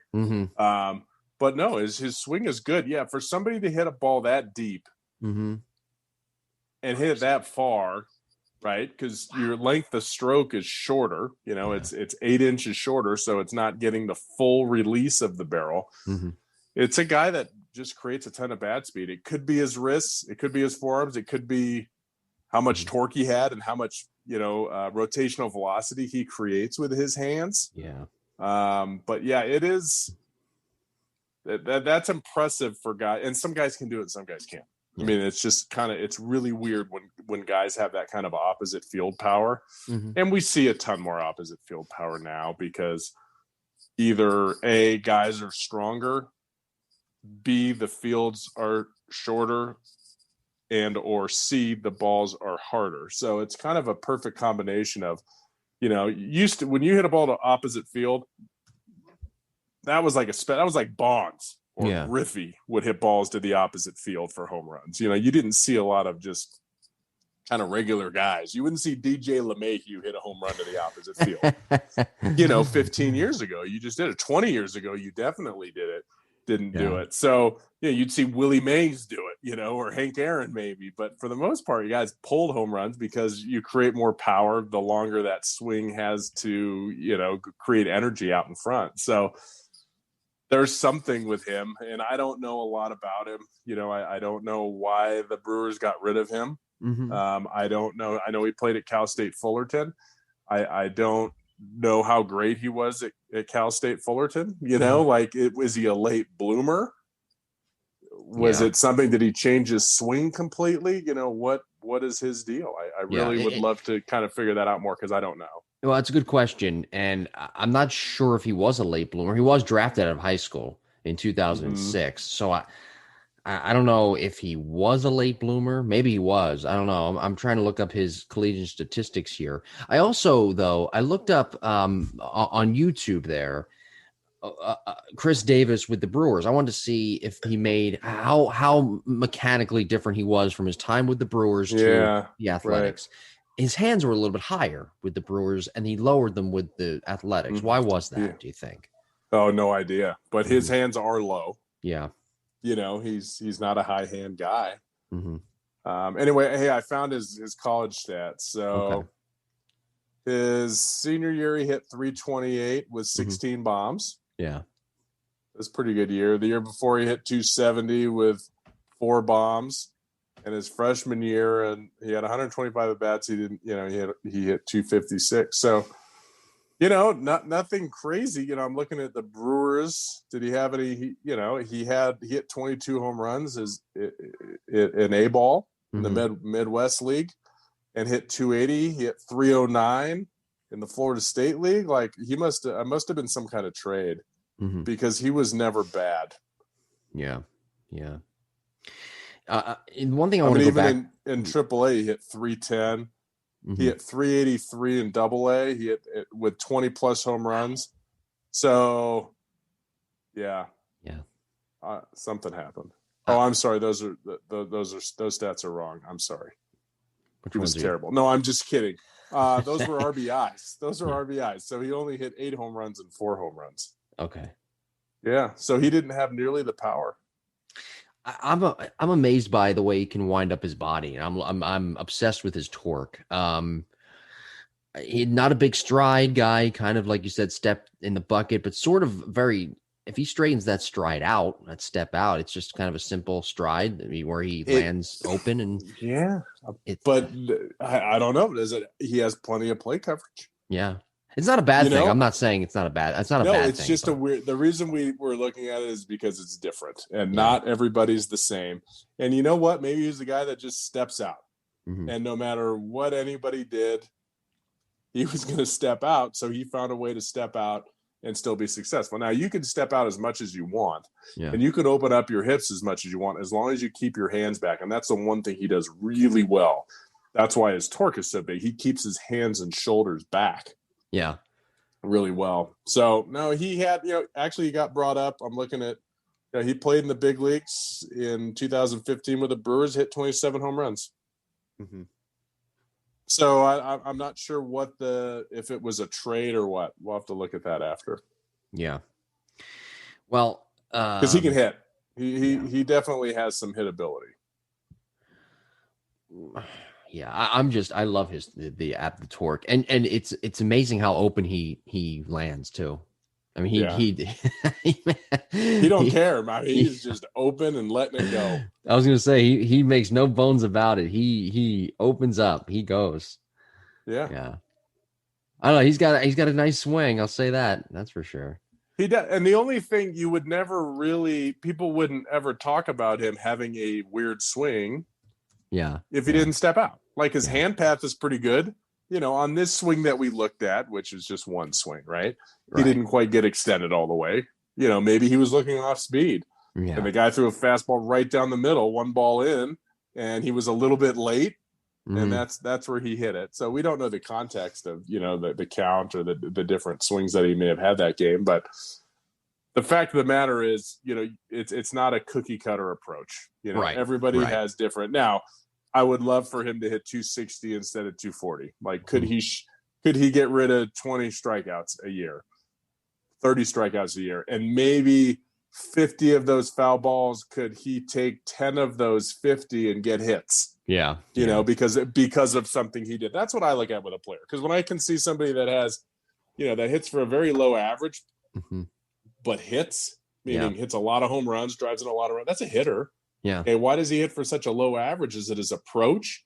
But no, his swing is good. Yeah, for somebody to hit a ball that deep and hit it that far, right? Because your length of stroke is shorter. It's 8 inches shorter, so it's not getting the full release of the barrel. It's a guy that just creates a ton of bat speed. It could be his wrists, it could be his forearms, it could be how much torque he had and how much rotational velocity he creates with his hands. But yeah, it is that's impressive for guys, and some guys can do it, some guys can't. I mean, it's just it's really weird when guys have that kind of opposite field power. And we see a ton more opposite field power now because either A, guys are stronger, B, the fields are shorter, and or C, the balls are harder. So it's kind of a perfect combination of, used to, when you hit a ball to opposite field, that was like Bonds or Griffey would hit balls to the opposite field for home runs. You didn't see a lot of just kind of regular guys. You wouldn't see DJ LeMahieu hit a home run to the opposite field. 15 years ago, you just did it. 20 years ago, you definitely didn't do it. So you'd see Willie Mays do it, or Hank Aaron maybe. But for the most part, you guys pulled home runs because you create more power the longer that swing has to, create energy out in front. So there's something with him, and I don't know a lot about him. I don't know why the Brewers got rid of him. I don't know. I know he played at Cal State Fullerton. I don't know how great he was at Cal State Fullerton. Was he a late bloomer? Was it something that he changed his swing completely? What is his deal? I really would love to kind of figure that out more because I don't know. Well, that's a good question, and I'm not sure if he was a late bloomer. He was drafted out of high school in 2006, so I don't know if he was a late bloomer. Maybe he was. I don't know. I'm trying to look up his collegiate statistics here. I also, though, I looked up on YouTube there, Khris Davis with the Brewers. I wanted to see if he made how mechanically different he was from his time with the Brewers to the Athletics. Right. His hands were a little bit higher with the Brewers, and he lowered them with the Athletics. Why was that, do you think? Oh, no idea. But his hands are low. Yeah. He's not a high hand guy. Anyway, hey, I found his college stats. So his senior year, he hit 328 with 16 bombs. Yeah. That's a pretty good year. The year before, he hit 270 with 4 bombs. And his freshman year, and he had 125 at bats. He didn't, he hit 256. So, Nothing crazy. I'm looking at the Brewers. Did he have any? He hit 22 home runs in A ball in the Midwest League, and hit 280. He hit 309 in the Florida State League. Like he must have been some kind of trade because he was never bad. Yeah. One thing I want to go back in AAA, he hit 310. He hit 383 in AA. He hit with 20 plus home runs. So, yeah. Something happened. I'm sorry. Those stats are wrong. I'm sorry. Which he was terrible. No, I'm just kidding. Those were RBIs. Those are RBIs. So he only hit 8 home runs and 4 home runs. Okay. Yeah. So he didn't have nearly the power. I'm amazed by the way he can wind up his body. I'm obsessed with his torque. He's not a big stride guy, kind of like you said, step in the bucket, but sort of very. If he straightens that stride out, that step out, it's just kind of a simple stride where he lands open and But I don't know. He has plenty of play coverage. Yeah. It's not a bad thing. I'm not saying it's not a bad. It's not a bad thing. No, it's just a weird. The reason we're looking at it is because it's different, and not everybody's the same. And you know what? Maybe he's the guy that just steps out, and no matter what anybody did, he was going to step out. So he found a way to step out and still be successful. Now you can step out as much as you want, and you can open up your hips as much as you want, as long as you keep your hands back. And that's the one thing he does really well. That's why his torque is so big. He keeps his hands and shoulders back. Yeah. Really well. So no, he had, actually he got brought up. I'm looking at, he played in the big leagues in 2015 with the Brewers, hit 27 home runs. So I'm not sure if it was a trade or what. We'll have to look at that after. Yeah. Well, because he can hit. He definitely has some hit ability. Yeah, I love the torque, and it's amazing how open he lands too. I mean, he don't care. I mean, he's just open and letting it go. I was gonna say he makes no bones about it. He opens up. He goes. Yeah. I don't know. He's got a nice swing. I'll say that. That's for sure. He does. And the only thing people wouldn't ever talk about him having a weird swing. Yeah. If he didn't step out. Like his hand path is pretty good. On this swing that we looked at, which is just one swing, right? He didn't quite get extended all the way. Maybe he was looking off speed. Yeah. And the guy threw a fastball right down the middle, one ball in, and he was a little bit late. And that's where he hit it. So we don't know the context of, the count or the different swings that he may have had that game. But the fact of the matter is, it's not a cookie cutter approach. Everybody has different. Now, I would love for him to hit 260 instead of 240. Like, could he get rid of 20 strikeouts a year, 30 strikeouts a year, and maybe 50 of those foul balls? Could he take 10 of those 50 and get hits? Yeah. Because of something he did. That's what I look at with a player. Because when I can see somebody that has, that hits for a very low average, but hits, meaning hits a lot of home runs, drives in a lot of runs, that's a hitter. Yeah. Okay, why does he hit for such a low average? Is it his approach?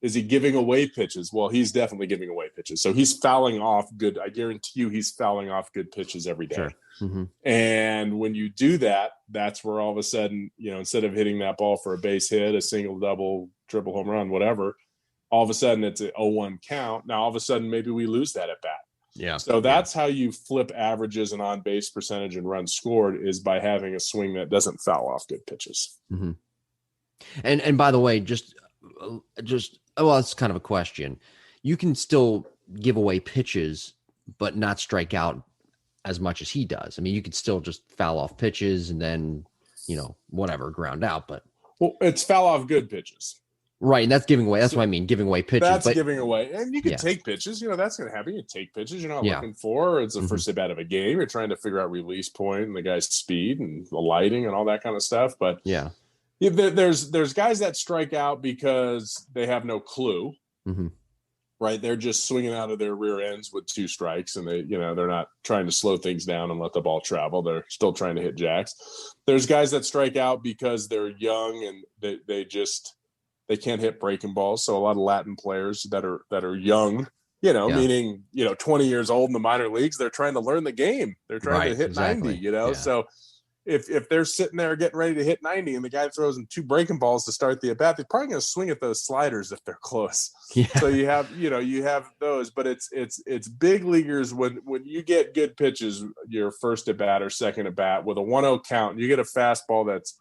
Is he giving away pitches? Well, he's definitely giving away pitches. So he's fouling off good. I guarantee you he's fouling off good pitches every day. Sure. And when you do that, that's where all of a sudden, instead of hitting that ball for a base hit, a single, double, triple home run, whatever, all of a sudden it's an 0-1 count. Now, all of a sudden, maybe we lose that at bat. Yeah. So that's how you flip averages and on base percentage and runs scored, is by having a swing that doesn't foul off good pitches. And by the way, just it's kind of a question. You can still give away pitches, but not strike out as much as he does. I mean, you could still just foul off pitches and then, whatever, ground out. But it's foul off good pitches. Right, and that's giving away. That's what I mean, giving away pitches. That's giving away. And you can take pitches. That's going to happen. You take pitches you're not looking for. It's the first at bat of a game. You're trying to figure out release point and the guy's speed and the lighting and all that kind of stuff. But there's guys that strike out because they have no clue. Right? They're just swinging out of their rear ends with 2 strikes, and they're not trying to slow things down and let the ball travel. They're still trying to hit jacks. There's guys that strike out because they're young and they can't hit breaking balls. So a lot of Latin players that are young, meaning, 20 years old in the minor leagues, they're trying to learn the game. They're trying to hit exactly. 90, So if they're sitting there getting ready to hit 90 and the guy throws them 2 breaking balls to start the at-bat, they're probably going to swing at those sliders if they're close. Yeah. So you have those, but it's big leaguers when you get good pitches, your first at bat or second at bat with a 1-0 count, you get a fastball that's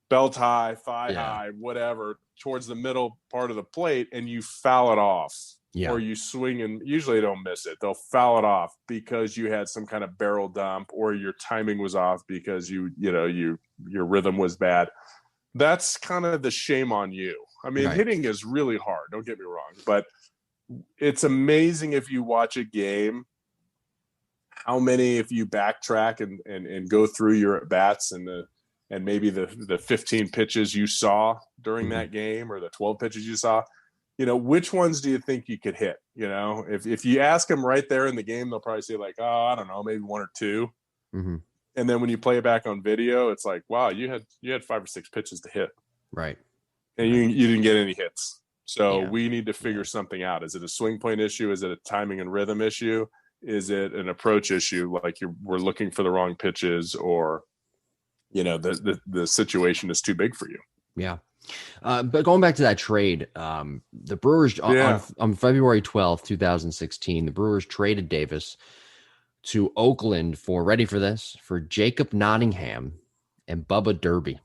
belt high, thigh high, whatever, towards the middle part of the plate, and you foul it off. Yeah. Or you swing and usually they don't miss it. They'll foul it off because you had some kind of barrel dump or your timing was off because your rhythm was bad. That's kind of the shame on you. I mean, hitting is really hard. Don't get me wrong, but it's amazing if you watch a game, how many, if you backtrack and go through your at bats and maybe the 15 pitches you saw during that game or the 12 pitches you saw. Which ones do you think you could hit? If you ask them right there in the game, they'll probably say like, oh, I don't know, maybe 1 or 2. Mm-hmm. And then when you play it back on video, it's like, wow, you had 5 or 6 pitches to hit. Right. And you didn't get any hits. So we need to figure something out. Is it a swing point issue? Is it a timing and rhythm issue? Is it an approach issue? Like we're looking for the wrong pitches or, the situation is too big for you. Yeah. But going back to that trade, the Brewers on February 12th, 2016, the Brewers traded Davis to Oakland for Jacob Nottingham and Bubba Derby.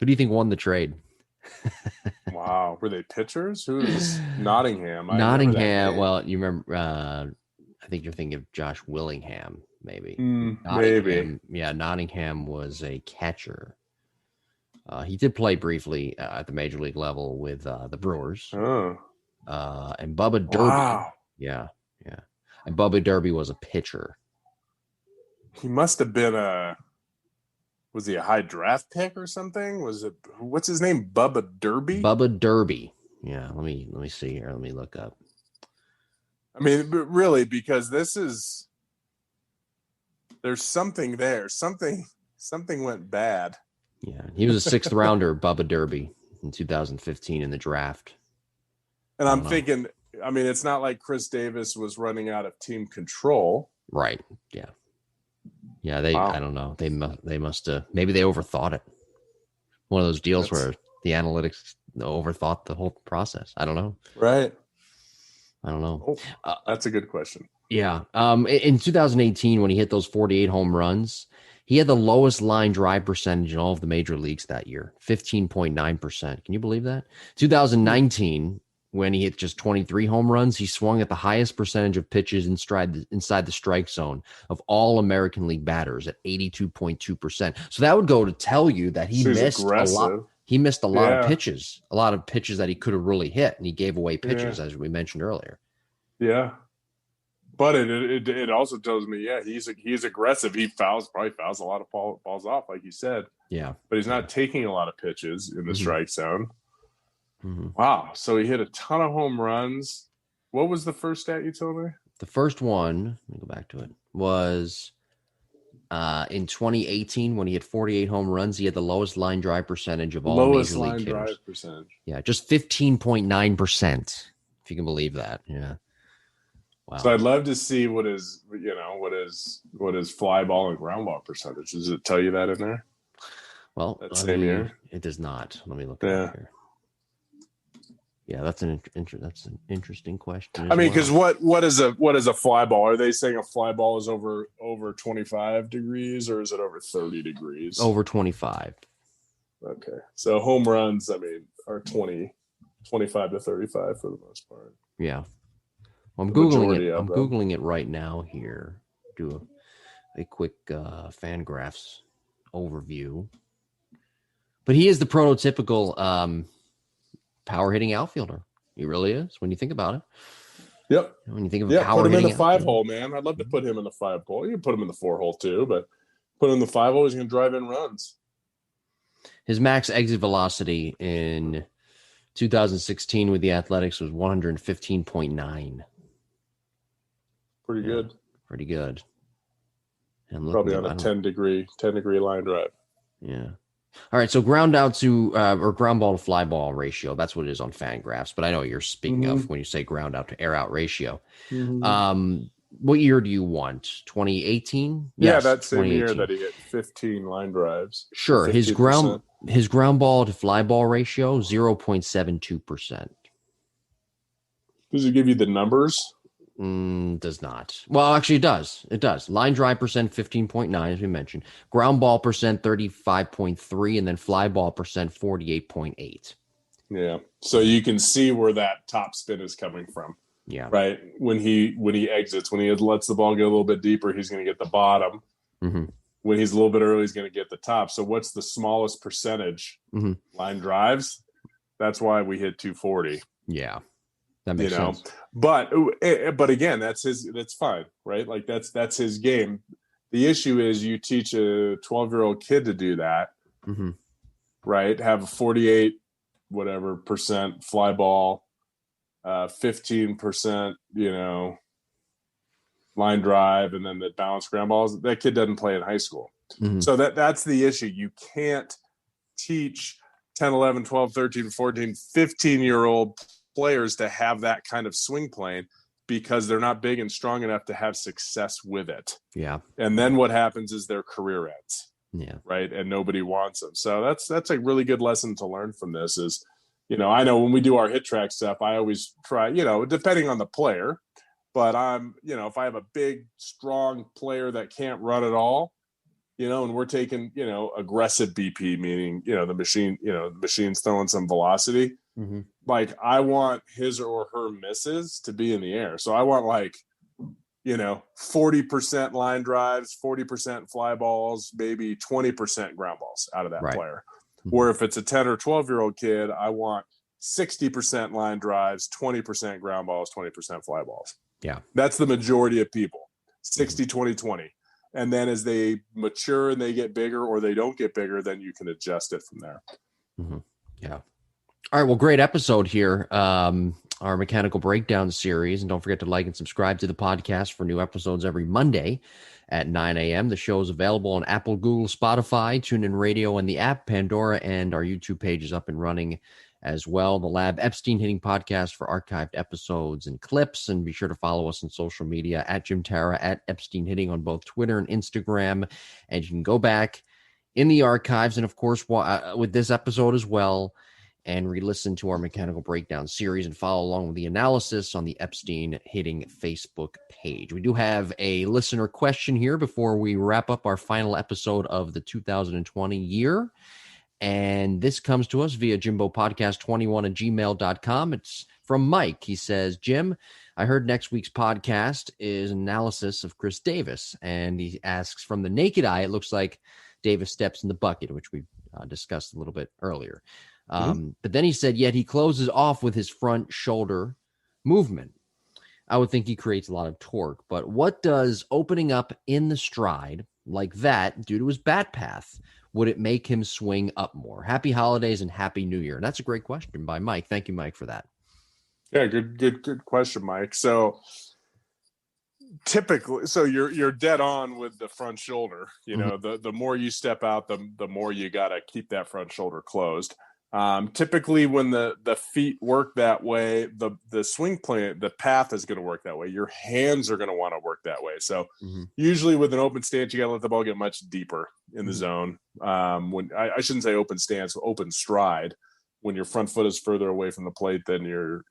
Who do you think won the trade? Wow. Were they pitchers? Who's Nottingham? Nottingham. Well, you remember, I think you're thinking of Josh Willingham, maybe. Maybe. Yeah. Nottingham was a catcher. He did play briefly at the major league level with the Brewers. Oh. And Bubba Derby. Wow. Yeah. And Bubba Derby was a pitcher. He must have been was he a high draft pick or something? What's his name? Bubba Derby? Bubba Derby. Yeah. Let me see here. Let me look up. I mean, but really, because there's something there. Something went bad. Yeah, he was a 6th rounder, Bubba Derby, in 2015 in the draft. And I'm thinking, I mean, it's not like Khris Davis was running out of team control. Right, yeah. Yeah, I don't know. They must have, maybe they overthought it. One of those deals where the analytics overthought the whole process. I don't know. Right. I don't know. That's a good question. Yeah. In 2018, when he hit those 48 home runs, he had the lowest line drive percentage in all of the major leagues that year, 15.9%. Can you believe that? 2019, when he hit just 23 home runs, he swung at the highest percentage of pitches inside the strike zone of all American League batters at 82.2%. So that would go to tell you that he missed aggressive. A lot. He missed a lot of pitches that he could have really hit, and he gave away pitches, as we mentioned earlier. Yeah. But it also tells me, he's aggressive. He probably fouls a lot of balls off, like you said. Yeah. But he's not taking a lot of pitches in the strike zone. Mm-hmm. Wow. So he hit a ton of home runs. What was the first stat you told me? The first one, let me go back to it, was in 2018 when he had 48 home runs. He had the lowest line drive percentage of all major league hitters. Drive percentage. Yeah, just 15.9%, if you can believe that. Yeah. Wow. So I'd love to see what his fly ball and ground ball percentage. Does it tell you that in there? Well, that same year, it does not. Let me look it up here. Yeah, that's an interesting question. I mean, because what is a fly ball? Are they saying a fly ball is over 25 degrees or is it over 30 degrees? Over 25. Okay, so home runs, I mean, are 25 to 35 for the most part. Yeah. Well, I'm Googling it right now here. Do a quick Fangraphs overview. But he is the prototypical power hitting outfielder. He really is when you think about it. Yep. When you think of power put him hitting in the 5-hole, man. I'd love to put him in the 5-hole. You can put him in the 4-hole too, but put him in the 5-hole, he's going to drive in runs. His max exit velocity in 2016 with the Athletics was 115.9. Pretty good. Pretty good. And probably on a 10 degree line drive. Yeah. All right, so ground out to or ground ball to fly ball ratio. That's what it is on Fangraphs. But I know what you're speaking of when you say ground out to air out ratio. What year do you want? 2018? Yeah, Yes, that same 2018. year that he hit 15 line drives. Sure. His ground ball to fly ball ratio 0.72%. Does it give you the numbers? Does not. Well, actually, it does. It does. Line drive percent 15.9, as we mentioned. Ground ball percent 35.3, and then fly ball percent 48.8. Yeah. So you can see where that top spin is coming from. Yeah. Right. When he exits, when he lets the ball get a little bit deeper, he's going to get the bottom. Mm-hmm. When he's a little bit early, he's going to get the top. So what's the smallest percentage? Line drives. That's why we hit 240. Yeah. That makes sense. But again, that's fine, right? Like that's his game. The issue is you teach a 12-year-old kid to do that, right? Have a 48 whatever percent fly ball, 15%, line drive, and then the balanced ground balls. That kid doesn't play in high school. So that's the issue. You can't teach 10, 11, 12, 13, 14, 15-year-old players to have that kind of swing plane because they're not big and strong enough to have success with it. Yeah. And then what happens is their career ends. Yeah. Right. And nobody wants them. So that's a really good lesson to learn from this is, I know when we do our hit track stuff, I always try, depending on the player, but if I have a big, strong player that can't run at all, and we're taking, aggressive BP, meaning, the machine's throwing some velocity. Like I want his or her misses to be in the air. So I want 40% line drives, 40% fly balls, maybe 20% ground balls out of that player. Or if it's a 10 or 12-year-old kid, I want 60% line drives, 20% ground balls, 20% fly balls. Yeah. That's the majority of people, 60, 20, 20. And then as they mature and they get bigger or they don't get bigger, then you can adjust it from there. Yeah. All right. Well, great episode here. Our mechanical breakdown series. And don't forget to like and subscribe to the podcast for new episodes every Monday at 9 a.m. The show is available on Apple, Google, Spotify, TuneIn Radio, and the app Pandora, and our YouTube page is up and running as well. The Lab Epstein Hitting Podcast for archived episodes and clips. And be sure to follow us on social media at Jim Tara, at Epstein Hitting on both Twitter and Instagram. And you can go back in the archives and, of course, with this episode as well, and re-listen to our mechanical breakdown series and follow along with the analysis on the Epstein Hitting Facebook page. We do have a listener question here before we wrap up our final episode of the 2020 year. And this comes to us via jimbopodcast21@gmail.com. It's from Mike. He says, Jim, I heard next week's podcast is analysis of Khris Davis. And he asks, from the naked eye, it looks like Davis steps in the bucket, which we discussed a little bit earlier. But then he said, yet he closes off with his front shoulder movement. I would think he creates a lot of torque. But what does opening up in the stride like that do to his bat path? Would it make him swing up more? Happy holidays and happy new year. And that's a great question by Mike. Thank you, Mike, for that. Yeah, good question, Mike. So typically, you're dead on with the front shoulder. The more you step out, the more you got to keep that front shoulder closed. Typically when the feet work that way, the swing plane, the path is going to work that way. Your hands are going to want to work that way. So usually with an open stance, you got to let the ball get much deeper in the zone. When I shouldn't say open stance, open stride, when your front foot is further away from the plate than than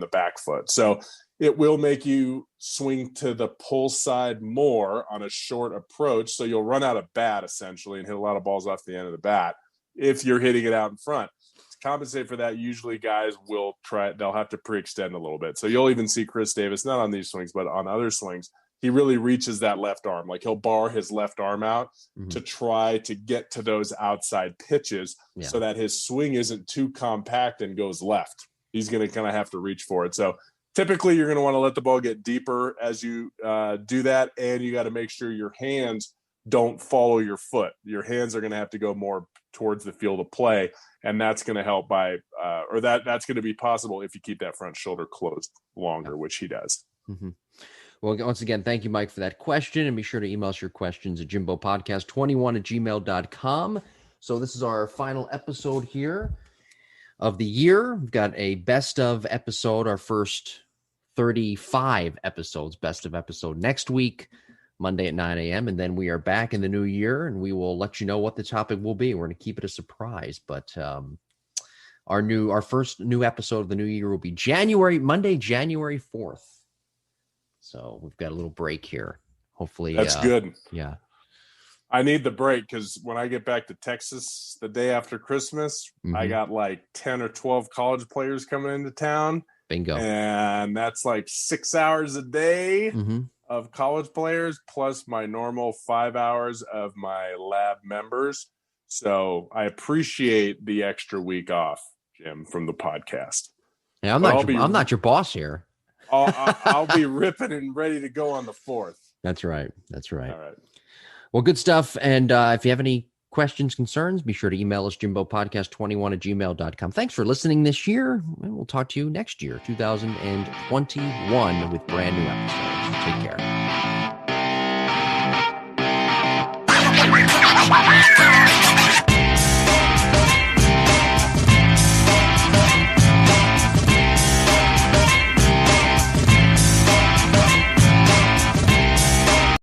the back foot. So it will make you swing to the pull side more on a short approach. So you'll run out of bat essentially and hit a lot of balls off the end of the bat if you're hitting it out in front. To compensate for that, usually guys they'll have to pre-extend a little bit. So you'll even see Khris Davis, not on these swings, but on other swings, he really reaches that left arm. Like he'll bar his left arm out to try to get to those outside pitches so that his swing isn't too compact and goes left. He's going to kind of have to reach for it. So typically you're going to want to let the ball get deeper as you do that. And you got to make sure your hands don't follow your foot. Your hands are going to have to go more towards the field of play. And that's going to help that's going to be possible if you keep that front shoulder closed longer, which he does. Well, once again, thank you, Mike, for that question. And be sure to email us your questions at jimbopodcast21@gmail.com. So this is our final episode here of the year. We've got a best of episode, our first 35 episodes, best of episode next week, Monday at 9 a.m. And then we are back in the new year, and we will let you know what the topic will be. We're going to keep it a surprise, but our first new episode of the new year will be Monday, January 4th. So we've got a little break here. Hopefully that's good. Yeah. I need the break because when I get back to Texas the day after Christmas, I got like 10 or 12 college players coming into town. Bingo. And that's like 6 hours a day of college players plus my normal 5 hours of my lab members. So I appreciate the extra week off, Jim, from the podcast. Yeah, I'm not your boss here. I'll be ripping and ready to go on the 4th. That's right. All right. Well, good stuff. And if you have any questions, concerns, be sure to email us, jimbopodcast21@gmail.com. Thanks for listening this year. And we'll talk to you next year, 2021, with brand new episodes. Take care.